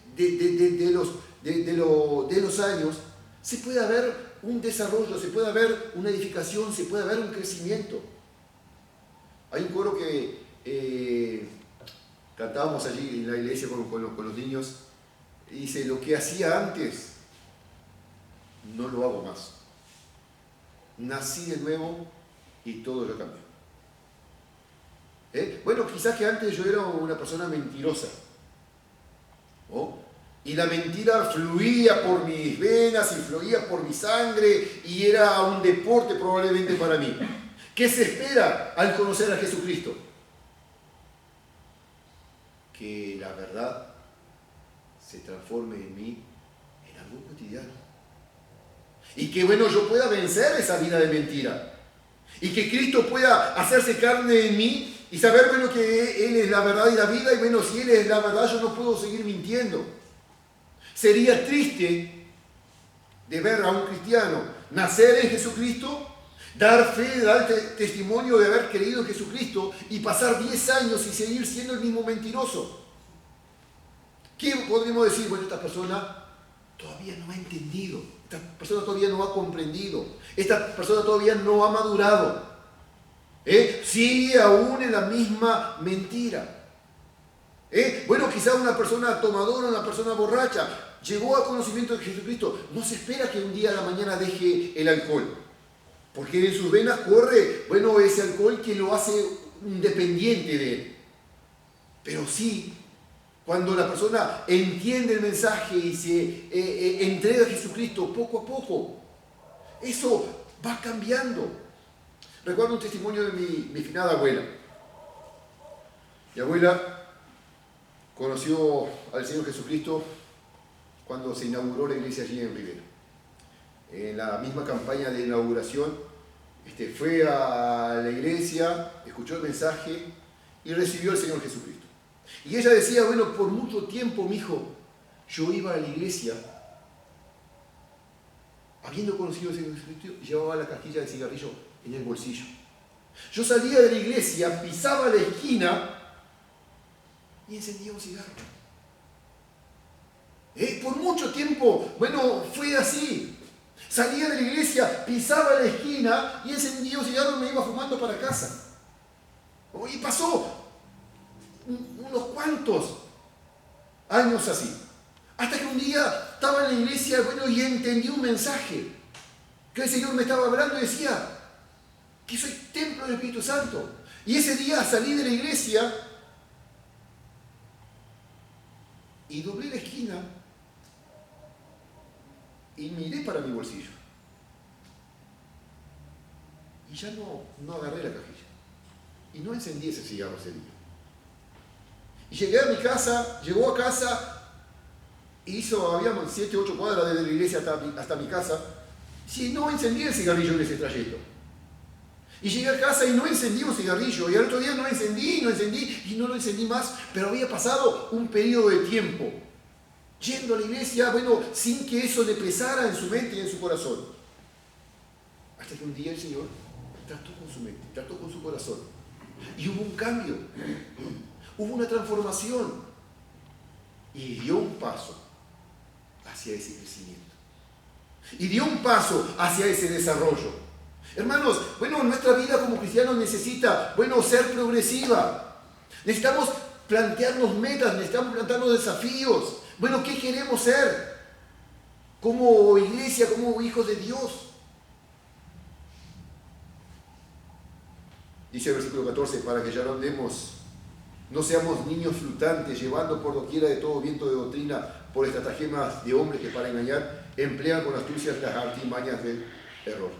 los años, se pueda ver un desarrollo, se pueda ver una edificación, se pueda ver un crecimiento. Hay un coro que cantábamos allí en la iglesia con los niños, y dice: lo que hacía antes, no lo hago más. Nací de nuevo y todo lo cambió. Bueno, quizás que antes yo era una persona mentirosa, ¿no? Y la mentira fluía por mis venas y fluía por mi sangre y era un deporte probablemente para mí. ¿Qué se espera al conocer a Jesucristo? Que la verdad se transforme en mí en algo cotidiano. Y que bueno, yo pueda vencer esa vida de mentira. Y que Cristo pueda hacerse carne en mí y saber, bueno, que Él es la verdad y la vida. Y bueno, si Él es la verdad, yo no puedo seguir mintiendo. Sería triste de ver a un cristiano nacer en Jesucristo, dar fe, dar testimonio de haber creído en Jesucristo y pasar 10 años y seguir siendo el mismo mentiroso. ¿Qué podríamos decir? Bueno, esta persona todavía no ha entendido, esta persona todavía no ha comprendido, esta persona todavía no ha madurado. Sigue aún en la misma mentira. Bueno, quizás una persona tomadora, una persona borracha, llegó al conocimiento de Jesucristo. No se espera que un día a la mañana deje el alcohol, porque en sus venas corre, bueno, ese alcohol que lo hace un dependiente de él. Pero sí, cuando la persona entiende el mensaje y se entrega a Jesucristo poco a poco, eso va cambiando. Recuerdo un testimonio de mi finada abuela. Mi abuela conoció al Señor Jesucristo cuando se inauguró la iglesia allí en Rivera. En la misma campaña de inauguración, fue a la iglesia, escuchó el mensaje y recibió al Señor Jesucristo. Y ella decía: bueno, por mucho tiempo, mi hijo, yo iba a la iglesia, habiendo conocido al Señor Jesucristo, llevaba la cajilla de cigarrillo en el bolsillo. Yo salía de la iglesia, pisaba la esquina y encendía un cigarro. Por mucho tiempo, bueno, fue así. Salía de la iglesia, pisaba la esquina y encendía un cigarro y me iba fumando para casa. Y pasó unos cuantos años así. Hasta que un día estaba en la iglesia, bueno, y entendí un mensaje que el Señor me estaba hablando y decía que soy templo del Espíritu Santo. Y ese día salí de la iglesia y doblé la esquina y miré para mi bolsillo. Y ya no agarré la cajilla. Y no encendí ese cigarro ese día. Y llegué a mi casa, llegó a casa, habíamos 7 u 8 cuadras desde la iglesia hasta mi casa. Sí, no encendí el cigarrillo en ese trayecto. Y llegué a casa y no encendí un cigarrillo. Y al otro día no encendí y no lo encendí más. Pero había pasado un periodo de tiempo yendo a la iglesia, bueno, sin que eso le pesara en su mente y en su corazón. Hasta que un día el Señor trató con su mente, trató con su corazón. Y hubo un cambio, hubo una transformación. Y dio un paso hacia ese crecimiento. Y dio un paso hacia ese desarrollo. Hermanos, bueno, nuestra vida como cristianos necesita, bueno, ser progresiva. Necesitamos plantearnos metas, necesitamos plantearnos desafíos. Bueno, ¿qué queremos ser? Como iglesia, como hijos de Dios. Dice el versículo 14: para que ya no andemos, no seamos niños flutantes, llevando por doquiera de todo viento de doctrina, por estratagemas de hombres que para engañar emplean con astucia las artimañas del error.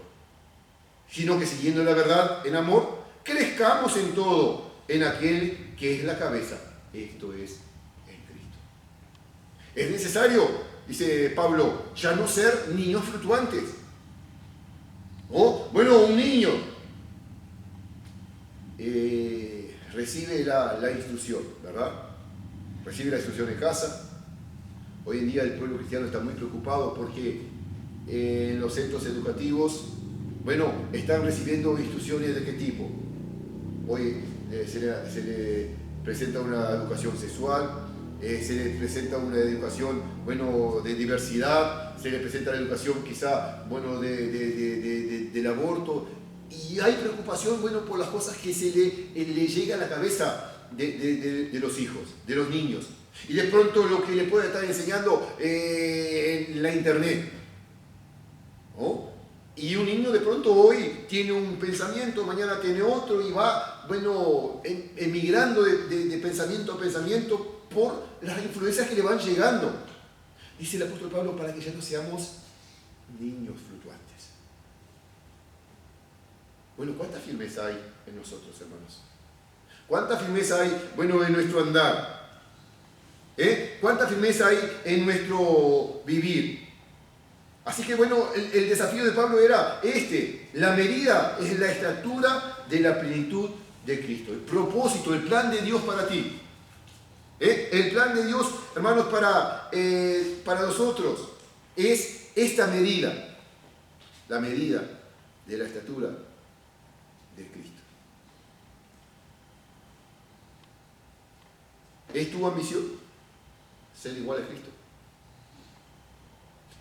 Sino que siguiendo la verdad en amor, crezcamos en todo, en aquel que es la cabeza, esto es en Cristo. Es necesario, dice Pablo, ya no ser niños fluctuantes. Bueno, un niño recibe la instrucción, ¿verdad? Recibe la instrucción en casa. Hoy en día el pueblo cristiano está muy preocupado porque en los centros educativos bueno, están recibiendo instrucciones de qué tipo. Hoy se le presenta una educación sexual, se le presenta una educación, bueno, de diversidad, se le presenta la educación quizá, bueno, del aborto, y hay preocupación, bueno, por las cosas que se le llega a la cabeza de los hijos, de los niños, y de pronto lo que le puede estar enseñando en la internet, ¿no? Y un niño de pronto hoy tiene un pensamiento, mañana tiene otro y va, bueno, emigrando de pensamiento a pensamiento por las influencias que le van llegando. Dice el apóstol Pablo, para que ya no seamos niños fluctuantes. Bueno, ¿cuánta firmeza hay en nosotros, hermanos? ¿Cuánta firmeza hay, bueno, en nuestro andar? ¿Cuánta firmeza hay en nuestro vivir? Así que bueno, el desafío de Pablo era la medida es la estatura de la plenitud de Cristo, el propósito, el plan de Dios para ti. El plan de Dios, hermanos, para nosotros es esta medida, la medida de la estatura de Cristo. ¿Es tu ambición ser igual a Cristo?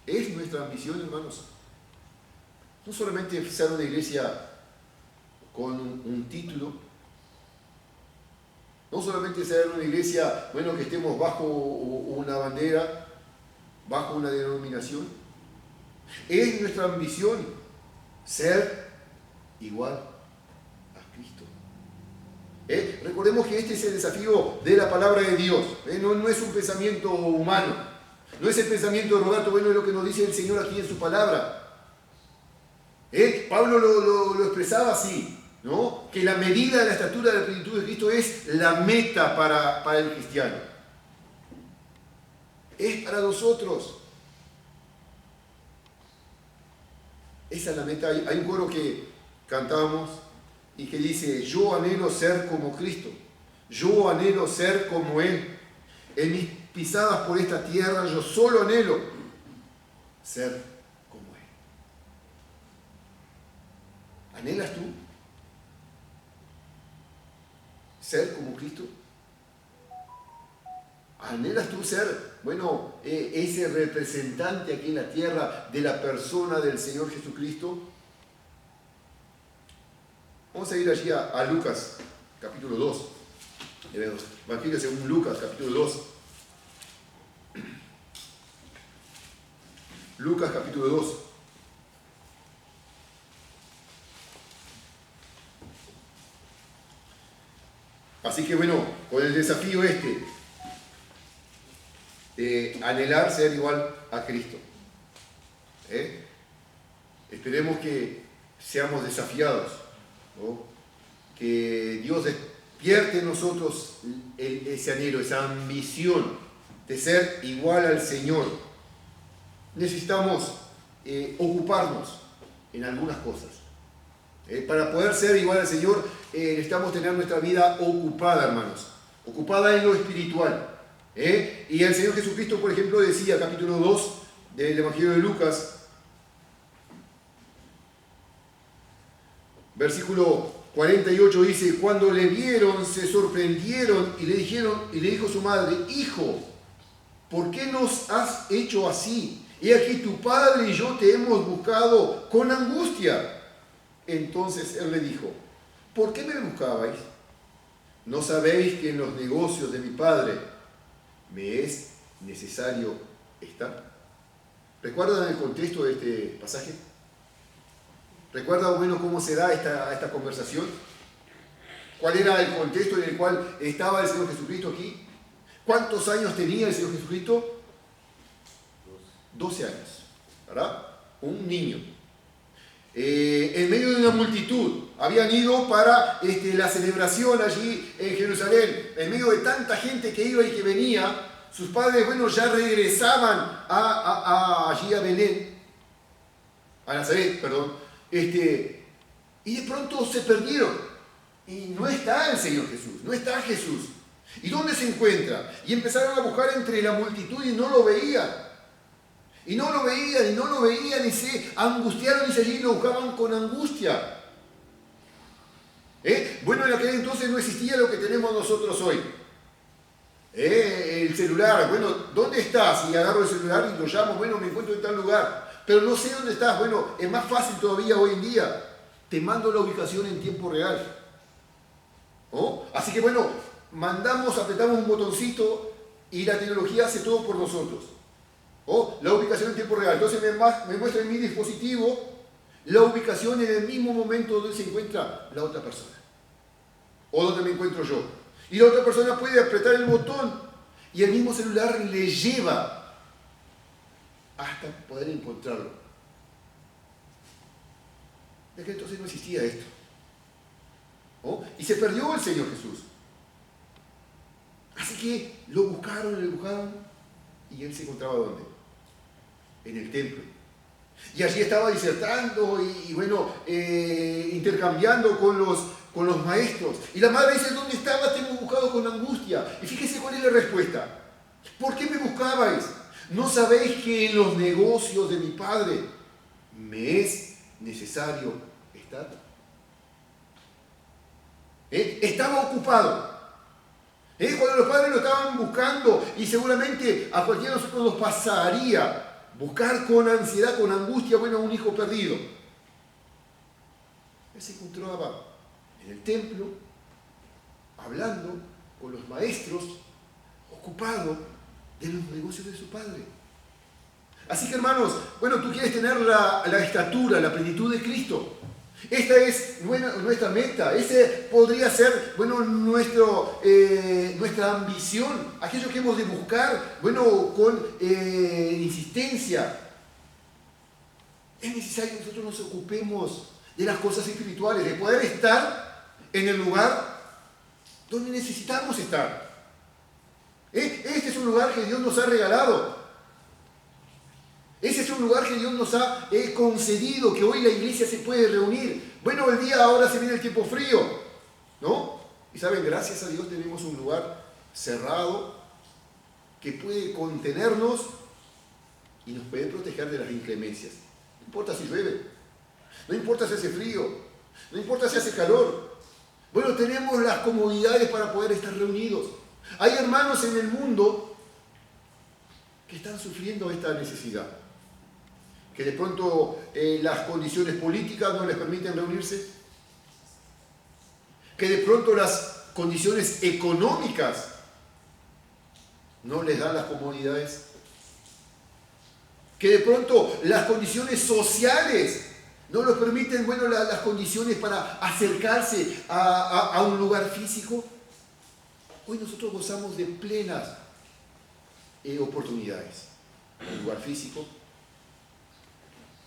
Es nuestra ambición, hermanos, no solamente ser una iglesia con un título, no solamente ser una iglesia, bueno, que estemos bajo una bandera, bajo una denominación. Es nuestra ambición ser igual a Cristo. Recordemos que este es el desafío de la palabra de Dios. No es un pensamiento humano. No es el pensamiento de Roberto, bueno, es lo que nos dice el Señor aquí en su palabra. Pablo lo expresaba así, ¿no? Que la medida de la estatura de la plenitud de Cristo es la meta para el cristiano. Es para nosotros. Esa es la meta. Hay un coro que cantamos y que dice, yo anhelo ser como Cristo, yo anhelo ser como Él. En mis pisadas por esta tierra, yo solo anhelo ser como Él. ¿Anhelas tú ser como Cristo? ¿Anhelas tú ser, bueno, ese representante aquí en la tierra de la persona del Señor Jesucristo? Vamos a ir allí a Lucas, capítulo 2. Evangelio según Lucas, capítulo 2. Lucas, capítulo 2. Así que bueno, con el desafío de anhelar ser igual a Cristo. Esperemos que seamos desafiados, ¿no? Que Dios despierte en nosotros ese anhelo, esa ambición de ser igual al Señor. Necesitamos ocuparnos en algunas cosas. Para poder ser igual al Señor, necesitamos tener nuestra vida ocupada, hermanos. Ocupada en lo espiritual. Y el Señor Jesucristo, por ejemplo, decía, capítulo 2 del Evangelio de Lucas, versículo 48 dice, cuando le vieron, se sorprendieron y le dijo su madre, hijo, ¿por qué nos has hecho así? He aquí tu padre y yo te hemos buscado con angustia. Entonces él le dijo, ¿por qué me buscabais? ¿No sabéis que en los negocios de mi padre me es necesario estar? ¿Recuerdan el contexto de este pasaje? ¿Recuerdan bueno cómo se da esta conversación? ¿Cuál era el contexto en el cual estaba el Señor Jesucristo aquí? ¿Cuántos años tenía el Señor Jesucristo? 12 años, ¿verdad? Un niño. En medio de una multitud, habían ido para la celebración allí en Jerusalén, en medio de tanta gente que iba y que venía, sus padres, bueno, ya regresaban allí a Belén, a Nazaret, perdón, y de pronto se perdieron, y no está el Señor Jesús, no está Jesús. ¿Y dónde se encuentra? Y empezaron a buscar entre la multitud y no lo veían. Y no lo veían, y se angustiaron, y allí lo buscaban con angustia. Bueno, en aquel entonces no existía lo que tenemos nosotros hoy. El celular, bueno, ¿dónde estás? Y agarro el celular y lo llamo, bueno, me encuentro en tal lugar, pero no sé dónde estás. Bueno, es más fácil todavía hoy en día. Te mando la ubicación en tiempo real. ¿Oh? Así que bueno, apretamos un botoncito y la tecnología hace todo por nosotros. ¿Oh? La ubicación en tiempo real. Entonces me muestra en mi dispositivo la ubicación en el mismo momento donde se encuentra la otra persona. O donde me encuentro yo. Y la otra persona puede apretar el botón y el mismo celular le lleva hasta poder encontrarlo. De que entonces no existía esto. ¿Oh? Y se perdió el Señor Jesús. Así que lo buscaron, y Él se encontraba ¿dónde? En el templo. Y allí estaba disertando y bueno, intercambiando con los maestros. Y la madre dice, ¿dónde estabas? Te hemos buscado con angustia. Y fíjese cuál es la respuesta. ¿Por qué me buscabais? ¿No sabéis que en los negocios de mi padre me es necesario estar? Estaba ocupado. Cuando los padres lo estaban buscando, y seguramente a cualquiera de nosotros nos pasaría buscar con ansiedad, con angustia, bueno, un hijo perdido. Él se encontraba en el templo, hablando con los maestros, ocupado de los negocios de su padre. Así que hermanos, bueno, tú quieres tener la estatura, la plenitud de Cristo. Esta es nuestra meta, ese podría ser, bueno, nuestra ambición, aquello que hemos de buscar, bueno, con insistencia. Es necesario que nosotros nos ocupemos de las cosas espirituales, de poder estar en el lugar donde necesitamos estar. Este es un lugar que Dios nos ha regalado. Ese es un lugar que Dios nos ha concedido, que hoy la iglesia se puede reunir. Bueno, ahora se viene el tiempo frío, ¿no? Y saben, gracias a Dios tenemos un lugar cerrado que puede contenernos y nos puede proteger de las inclemencias. No importa si llueve, no importa si hace frío, no importa si hace calor. Bueno, tenemos las comodidades para poder estar reunidos. Hay hermanos en el mundo que están sufriendo esta necesidad. Que de pronto las condiciones políticas no les permiten reunirse, que de pronto las condiciones económicas no les dan las comodidades, que de pronto las condiciones sociales no les permiten, bueno, las condiciones para acercarse a un lugar físico. Hoy nosotros gozamos de plenas oportunidades, un lugar físico,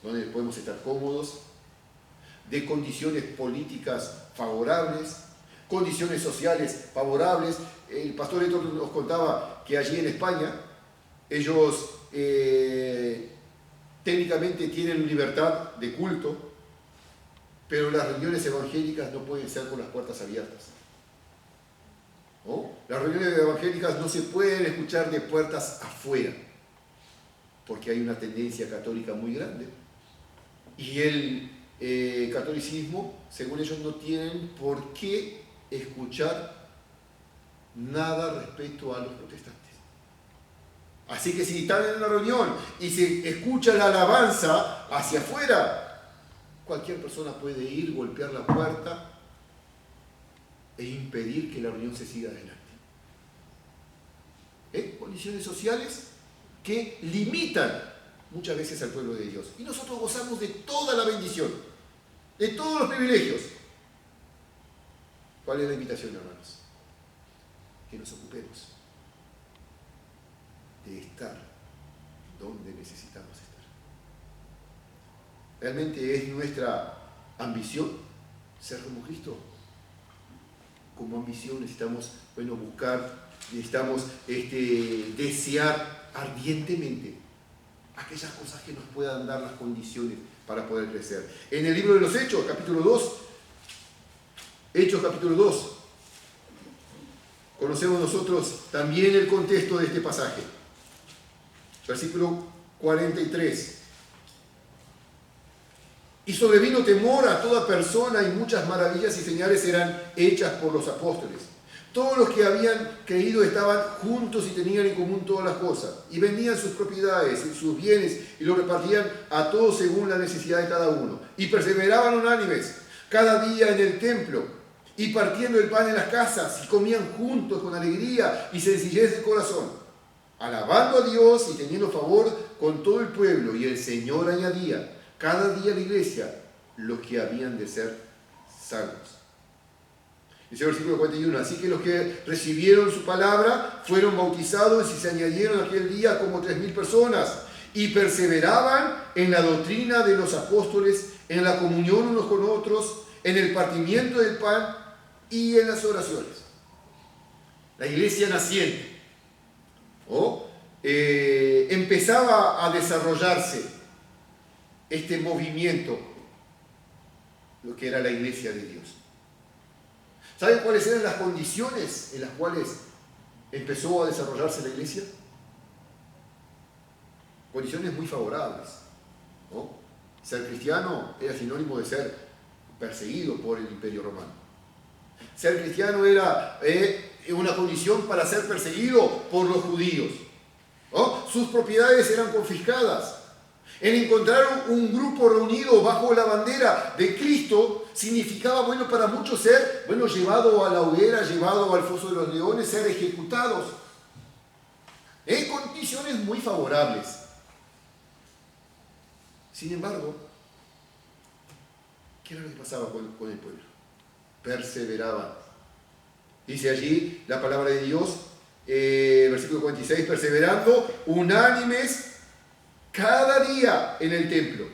donde podemos estar cómodos, de condiciones políticas favorables, condiciones sociales favorables. El pastor Héctor nos contaba que allí en España ellos técnicamente tienen libertad de culto, pero las reuniones evangélicas no pueden ser con las puertas abiertas. ¿No? Las reuniones evangélicas no se pueden escuchar de puertas afuera, porque hay una tendencia católica muy grande. Y el catolicismo, según ellos, no tienen por qué escuchar nada respecto a los protestantes. Así que si están en una reunión y se escucha la alabanza hacia afuera, cualquier persona puede ir, golpear la puerta e impedir que la reunión se siga adelante. Condiciones sociales que limitan muchas veces al pueblo de Dios. Y nosotros gozamos de toda la bendición, de todos los privilegios. ¿Cuál es la invitación, hermanos? Que nos ocupemos de estar donde necesitamos estar. ¿Realmente es nuestra ambición ser como Cristo? Como ambición necesitamos, bueno, buscar, necesitamos desear ardientemente aquellas cosas que nos puedan dar las condiciones para poder crecer. En el libro de los Hechos, capítulo 2, conocemos nosotros también el contexto de este pasaje. Versículo 43. Y sobrevino temor a toda persona, y muchas maravillas y señales eran hechas por los apóstoles. Todos los que habían creído estaban juntos y tenían en común todas las cosas, y vendían sus propiedades y sus bienes y los repartían a todos según la necesidad de cada uno. Y perseveraban unánimes cada día en el templo, y partiendo el pan en las casas, y comían juntos con alegría y sencillez de corazón, alabando a Dios y teniendo favor con todo el pueblo. Y el Señor añadía cada día a la iglesia los que habían de ser salvos. Dice el versículo 41, así que los que recibieron su palabra fueron bautizados y se añadieron aquel día como 3.000 personas, y perseveraban en la doctrina de los apóstoles, en la comunión unos con otros, en el partimiento del pan y en las oraciones. La iglesia naciente empezaba a desarrollarse este movimiento, lo que era la iglesia de Dios. ¿Saben cuáles eran las condiciones en las cuales empezó a desarrollarse la iglesia? Condiciones muy favorables, ¿no? Ser cristiano era sinónimo de ser perseguido por el Imperio Romano. Ser cristiano era una condición para ser perseguido por los judíos, ¿no? Sus propiedades eran confiscadas. El encontrar un grupo reunido bajo la bandera de Cristo significaba, para muchos ser, llevado a la hoguera, llevado al foso de los leones, ser ejecutados. En condiciones muy favorables. Sin embargo, ¿qué era lo que pasaba con el pueblo? Perseveraban. Dice allí la palabra de Dios, versículo 46, perseverando unánimes cada día en el templo,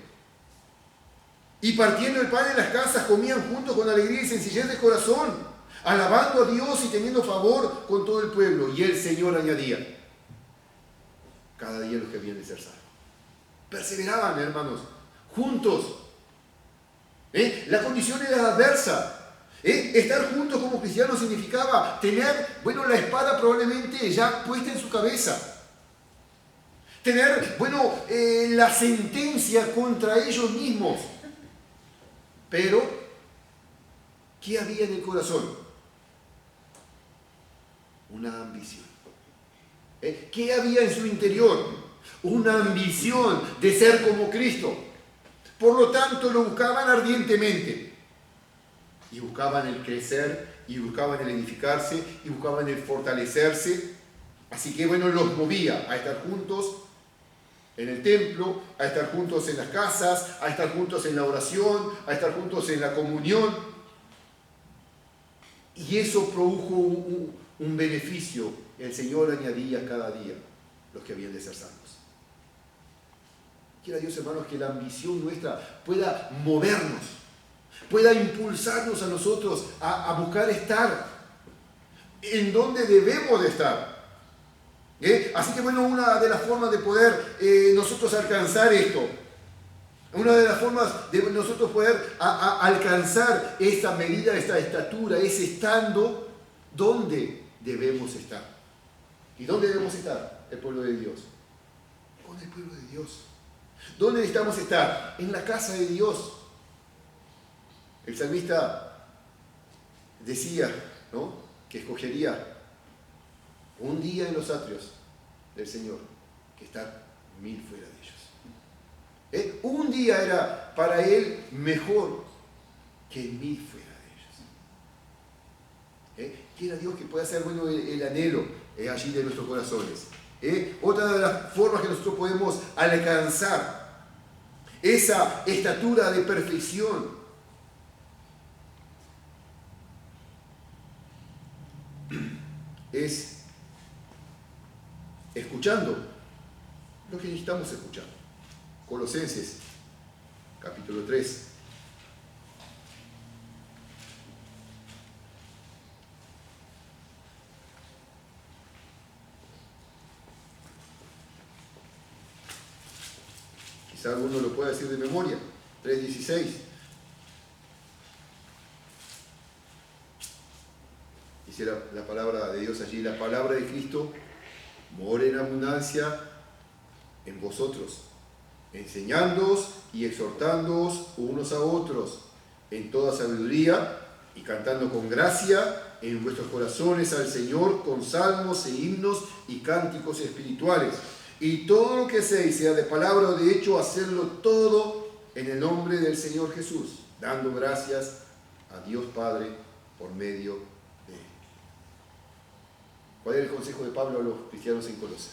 y partiendo el pan en las casas, comían juntos con alegría y sencillez de corazón, alabando a Dios y teniendo favor con todo el pueblo. Y el Señor añadía cada día los que habían de ser salvos. Perseveraban, hermanos, juntos. La condición era adversa. Estar juntos como cristianos significaba tener, la espada probablemente ya puesta en su cabeza. Tener, la sentencia contra ellos mismos. Pero, ¿qué había en el corazón? Una ambición. ¿Qué había en su interior? Una ambición de ser como Cristo. Por lo tanto, lo buscaban ardientemente. Y buscaban el crecer, y buscaban el edificarse, y buscaban el fortalecerse. Así que, los movía a estar juntos en el templo, a estar juntos en las casas, a estar juntos en la oración, a estar juntos en la comunión. Y eso produjo un beneficio. El Señor añadía cada día los que habían de ser salvos. Quiera Dios, hermanos, que la ambición nuestra pueda movernos, pueda impulsarnos a nosotros a buscar estar en donde debemos de estar. Así que una de las formas de poder nosotros alcanzar esto, una de las formas de nosotros poder alcanzar esta medida, esta estatura, es estando donde debemos estar. ¿Y dónde debemos estar? El pueblo de Dios. Con el pueblo de Dios. ¿Dónde necesitamos estar? En la casa de Dios. El salmista decía, ¿no?, que escogería un día en los atrios del Señor que estar 1000 fuera de ellos. Un día era para él mejor que 1000 fuera de ellos. Quiera Dios que pueda ser el anhelo allí de nuestros corazones. Otra de las formas que nosotros podemos alcanzar esa estatura de perfección es escuchando lo que necesitamos escuchar. Colosenses, capítulo 3. Quizá alguno lo pueda decir de memoria. 3:16. Dice la palabra de Dios allí, la palabra de Cristo mora en abundancia en vosotros, enseñándoos y exhortándoos unos a otros en toda sabiduría y cantando con gracia en vuestros corazones al Señor con salmos e himnos y cánticos espirituales. Y todo lo que hacéis, sea de palabra o de hecho, hacerlo todo en el nombre del Señor Jesús, dando gracias a Dios Padre por medio de Él. ¿Cuál es el consejo de Pablo a los cristianos en Colosas?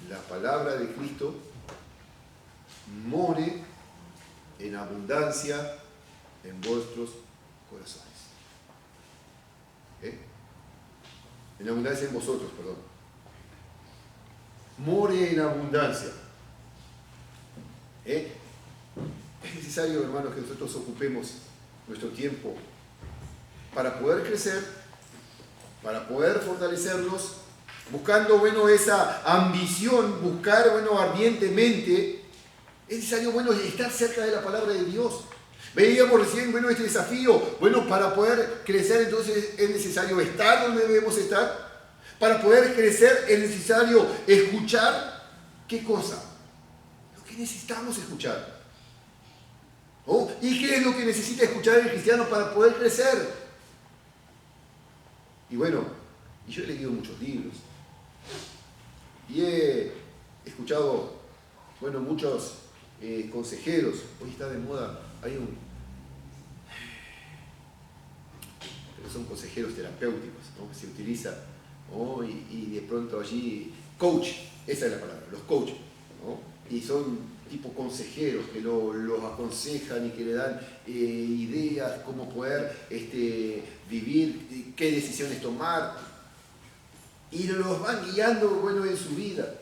La palabra de Cristo more en abundancia en vuestros corazones. En abundancia en vosotros, perdón. More en abundancia. Es necesario, hermanos, que nosotros ocupemos nuestro tiempo para poder crecer, para poder fortalecernos, buscando, esa ambición, buscar, ardientemente. Es necesario, estar cerca de la palabra de Dios. Veíamos recién, este desafío. Para poder crecer, entonces, es necesario estar donde debemos estar. Para poder crecer, es necesario escuchar. ¿Qué cosa? Lo que necesitamos escuchar. ¿Y qué es lo que necesita escuchar el cristiano para poder crecer? Y yo he leído muchos libros. Y he escuchado, muchos consejeros. Hoy está de moda, pero son consejeros terapéuticos, ¿no? Que se utiliza, ¿no? Y de pronto allí, coach, esa es la palabra, los coaches, ¿no? Y son tipo consejeros que los aconsejan y que le dan ideas, cómo poder vivir, qué decisiones tomar, y los van guiando, en su vida.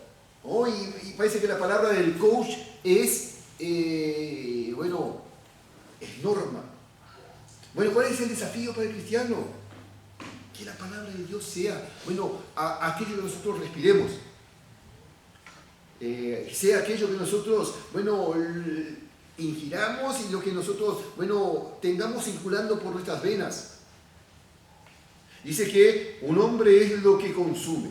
Y parece que la palabra del coach es norma. ¿Cuál es el desafío para el cristiano? Que la palabra de Dios sea, aquello que nosotros respiremos. Sea aquello que nosotros, ingiramos y lo que nosotros, tengamos circulando por nuestras venas. Dice que un hombre es lo que consume.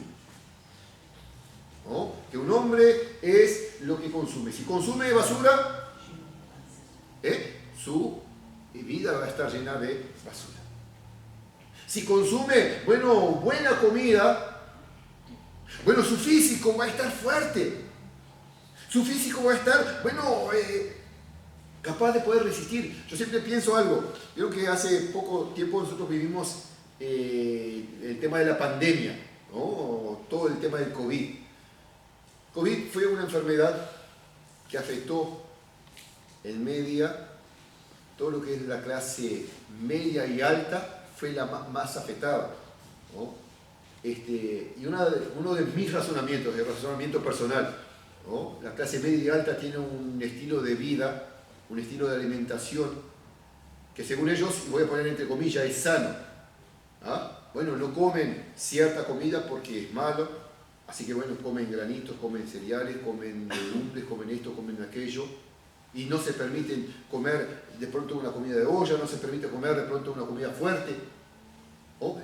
¿No? Que un hombre es lo que consume. Si consume basura, su vida va a estar llena de basura. Si consume, buena comida, su físico va a estar fuerte. Su físico va a estar, capaz de poder resistir. Yo siempre pienso algo. Creo que hace poco tiempo nosotros vivimos el tema de la pandemia, ¿no? Todo el tema del COVID. COVID fue una enfermedad que afectó en media, todo lo que es la clase media y alta fue la más afectada, ¿no? Y uno de mis razonamientos, de razonamiento personal, ¿no? La clase media y alta tiene un estilo de vida, un estilo de alimentación que según ellos, voy a poner entre comillas, es sano. No comen cierta comida porque es malo, así que comen granitos, comen cereales, comen legumbres, comen esto, comen aquello, y no se permiten comer de pronto una comida de olla, no se permite comer de pronto una comida fuerte.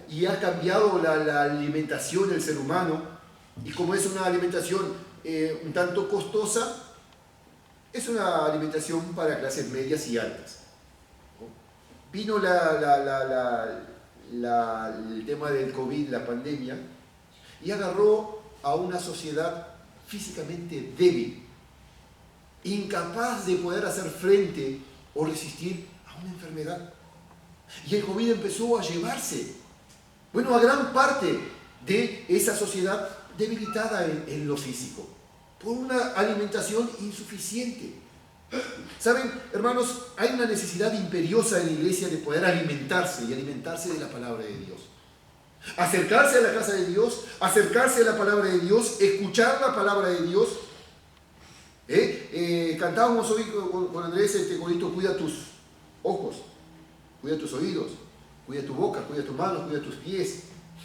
Y ha cambiado la alimentación del ser humano, y como es una alimentación un tanto costosa, es una alimentación para clases medias y altas. Vino el tema del COVID, la pandemia, y agarró a una sociedad físicamente débil, incapaz de poder hacer frente o resistir a una enfermedad. Y el COVID empezó a llevarse, a gran parte de esa sociedad debilitada en lo físico, por una alimentación insuficiente. ¿Saben, hermanos? Hay una necesidad imperiosa en la iglesia de poder alimentarse y alimentarse de la palabra de Dios. Acercarse a la casa de Dios, acercarse a la palabra de Dios, escuchar la palabra de Dios. Cantábamos hoy con Andrés este corito: cuida tus ojos, cuida tus oídos, cuida tu boca, cuida tus manos, cuida tus pies.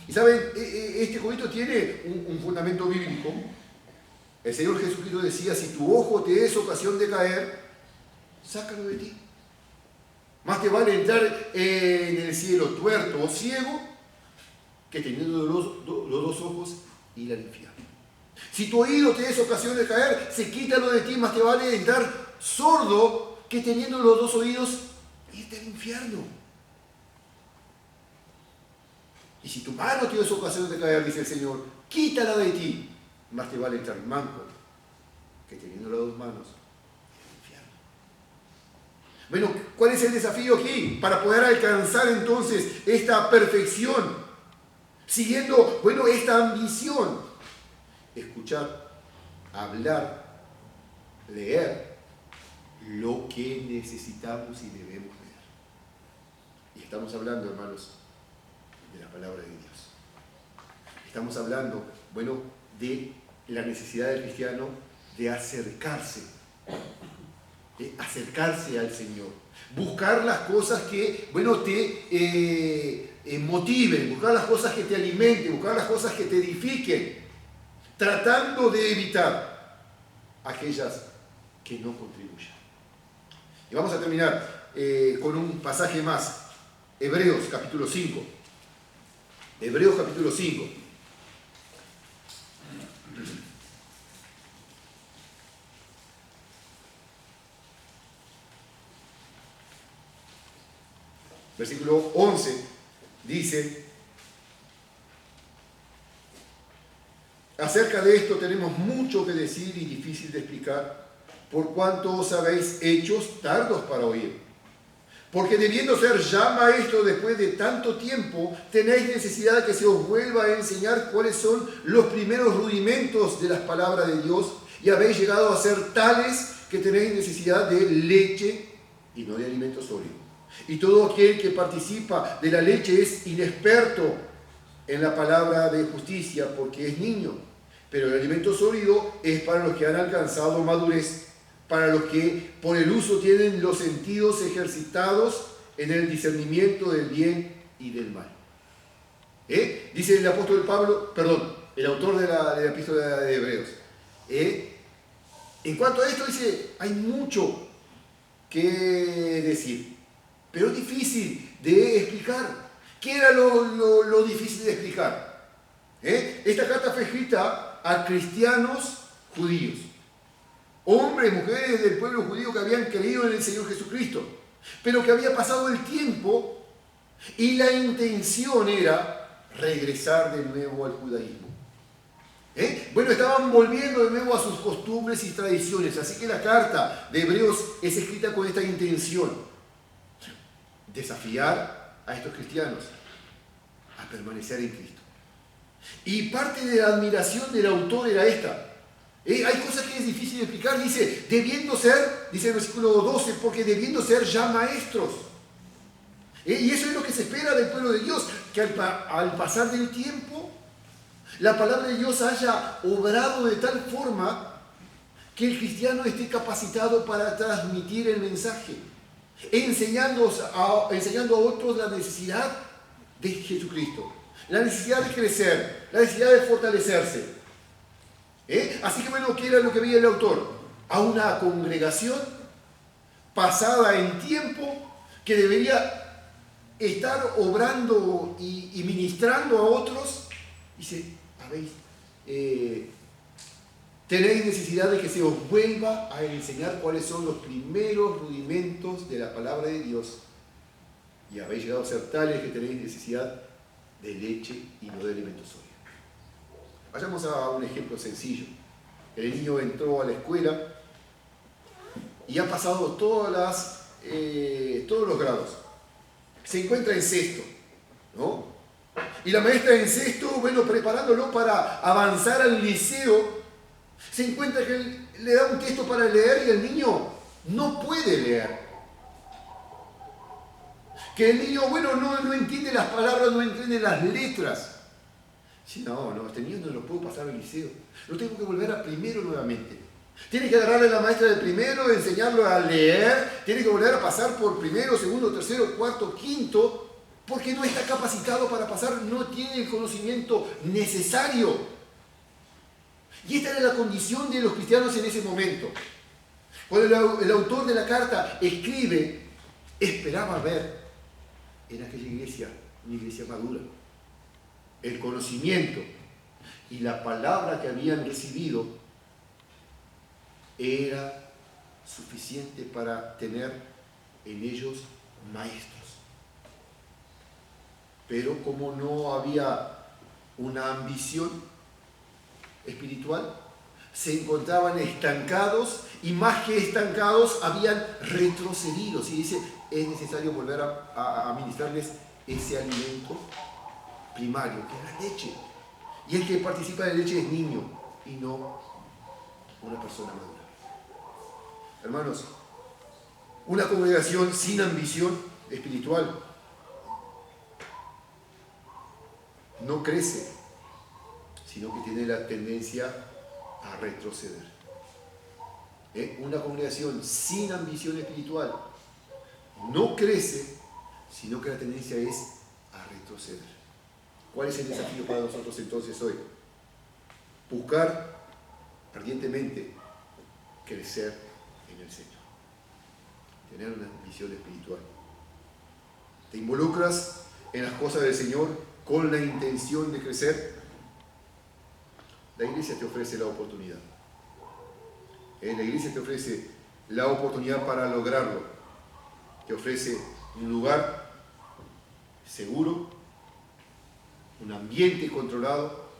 Y saben, este corito tiene un fundamento bíblico. El Señor Jesucristo decía: si tu ojo te es ocasión de caer, sácalo de ti. Más te vale entrar en el cielo tuerto o ciego que teniendo los dos ojos ir al infierno. Si tu oído te es ocasión de caer, se quítalo de ti, más te vale estar sordo que teniendo los dos oídos irte al infierno. Y si tu mano te es ocasión de caer, dice el Señor, quítala de ti, más te vale estar manco que teniendo las dos manos irte al infierno. Bueno, ¿cuál es el desafío aquí? Para poder alcanzar entonces esta perfección, siguiendo, esta ambición. Escuchar, hablar, leer lo que necesitamos y debemos leer. Y estamos hablando, hermanos, de la palabra de Dios. Estamos hablando, de la necesidad del cristiano de acercarse al Señor. Buscar las cosas que, te motiven, buscar las cosas que te alimenten, buscar las cosas que te edifiquen, tratando de evitar aquellas que no contribuyan. Y vamos a terminar con un pasaje más. Hebreos capítulo 5. Hebreos capítulo 5. Versículo 11 dice: acerca de esto tenemos mucho que decir y difícil de explicar, por cuanto os habéis hechos tardos para oír. Porque debiendo ser ya maestros después de tanto tiempo, tenéis necesidad de que se os vuelva a enseñar cuáles son los primeros rudimentos de las palabras de Dios, y habéis llegado a ser tales que tenéis necesidad de leche y no de alimento sólido. Y todo aquel que participa de la leche es inexperto en la palabra de justicia, porque es niño. Pero el alimento sólido es para los que han alcanzado madurez, para los que por el uso tienen los sentidos ejercitados en el discernimiento del bien y del mal. Dice el apóstol Pablo, el autor de la epístola de Hebreos. En cuanto a esto dice, hay mucho que decir, pero es difícil de explicar. ¿Qué era lo difícil de explicar? Esta carta fue escrita a cristianos judíos, hombres, mujeres del pueblo judío que habían creído en el Señor Jesucristo, pero que había pasado el tiempo y la intención era regresar de nuevo al judaísmo. Estaban volviendo de nuevo a sus costumbres y tradiciones, así que la carta de Hebreos es escrita con esta intención: desafiar a estos cristianos a permanecer en Cristo. Y parte de la admiración del autor era esta. Hay cosas que es difícil de explicar. Dice, debiendo ser, dice el versículo 12, porque debiendo ser ya maestros. Y eso es lo que se espera del pueblo de Dios, que al pasar del tiempo, la palabra de Dios haya obrado de tal forma que el cristiano esté capacitado para transmitir el mensaje, enseñando a otros la necesidad de Jesucristo, la necesidad de crecer, la necesidad de fortalecerse. Así que ¿qué era lo que veía el autor? A una congregación pasada en tiempo que debería estar obrando y ministrando a otros. Dice, tenéis necesidad de que se os vuelva a enseñar cuáles son los primeros rudimentos de la palabra de Dios, y habéis llegado a ser tales que tenéis necesidad de leche y no de alimento sólido. Vayamos a un ejemplo sencillo. El niño entró a la escuela y ha pasado todos los grados. Se encuentra en sexto, ¿no? Y la maestra en sexto, preparándolo para avanzar al liceo, se encuentra que le da un texto para leer y el niño no puede leer. Que el niño, no entiende las palabras, no entiende las letras. Sí, no, este niño no lo puedo pasar al liceo. Lo tengo que volver a primero nuevamente. Tiene que agarrarle a la maestra de primero, enseñarlo a leer, tiene que volver a pasar por primero, segundo, tercero, cuarto, quinto, porque no está capacitado para pasar, no tiene el conocimiento necesario. Y esta era la condición de los cristianos en ese momento. Cuando el autor de la carta escribe, esperaba ver en aquella iglesia una iglesia madura, el conocimiento y la palabra que habían recibido era suficiente para tener en ellos maestros. Pero como no había una ambición espiritual, se encontraban estancados y más que estancados habían retrocedido. Y dice, es necesario volver a ministrarles ese alimento primario, que es la leche. Y el que participa de la leche es niño y no una persona madura. Hermanos, una congregación sin ambición espiritual no crece, sino que tiene la tendencia a retroceder. Una congregación sin ambición espiritual no crece, sino que la tendencia es a retroceder. ¿Cuál es el desafío para nosotros entonces hoy? Buscar ardientemente crecer en el Señor. Tener una ambición espiritual. ¿Te involucras en las cosas del Señor con la intención de crecer? La iglesia te ofrece la oportunidad. La iglesia te ofrece la oportunidad para lograrlo. Te ofrece un lugar seguro, un ambiente controlado,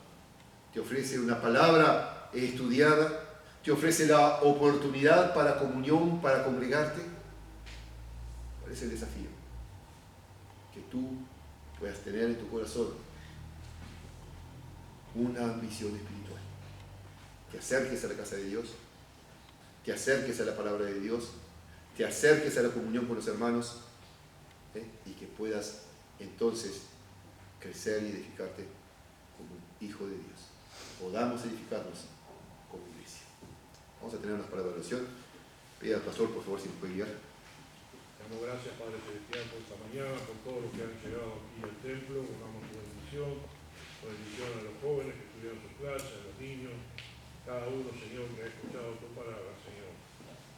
te ofrece una palabra estudiada, te ofrece la oportunidad para comunión, para congregarte. ¿Cuál es el desafío? Que tú puedas tener en tu corazón una ambición espiritual. Te acerques a la casa de Dios, te acerques a la palabra de Dios, te acerques a la comunión con los hermanos, y que puedas entonces crecer y edificarte como hijo de Dios. Podamos edificarnos como iglesia. Vamos a tener unas palabras de oración. Pide al pastor, por favor, si nos puede guiar. Damos gracias, Padre Celestial, por esta mañana, por todos los que han llegado aquí al templo. Damos tu bendición, a los jóvenes que estudian sus clases, a los niños, cada uno, Señor, que ha escuchado tu palabra, Señor.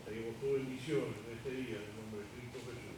Pedimos tu bendición en este día, en el nombre de Cristo Jesús.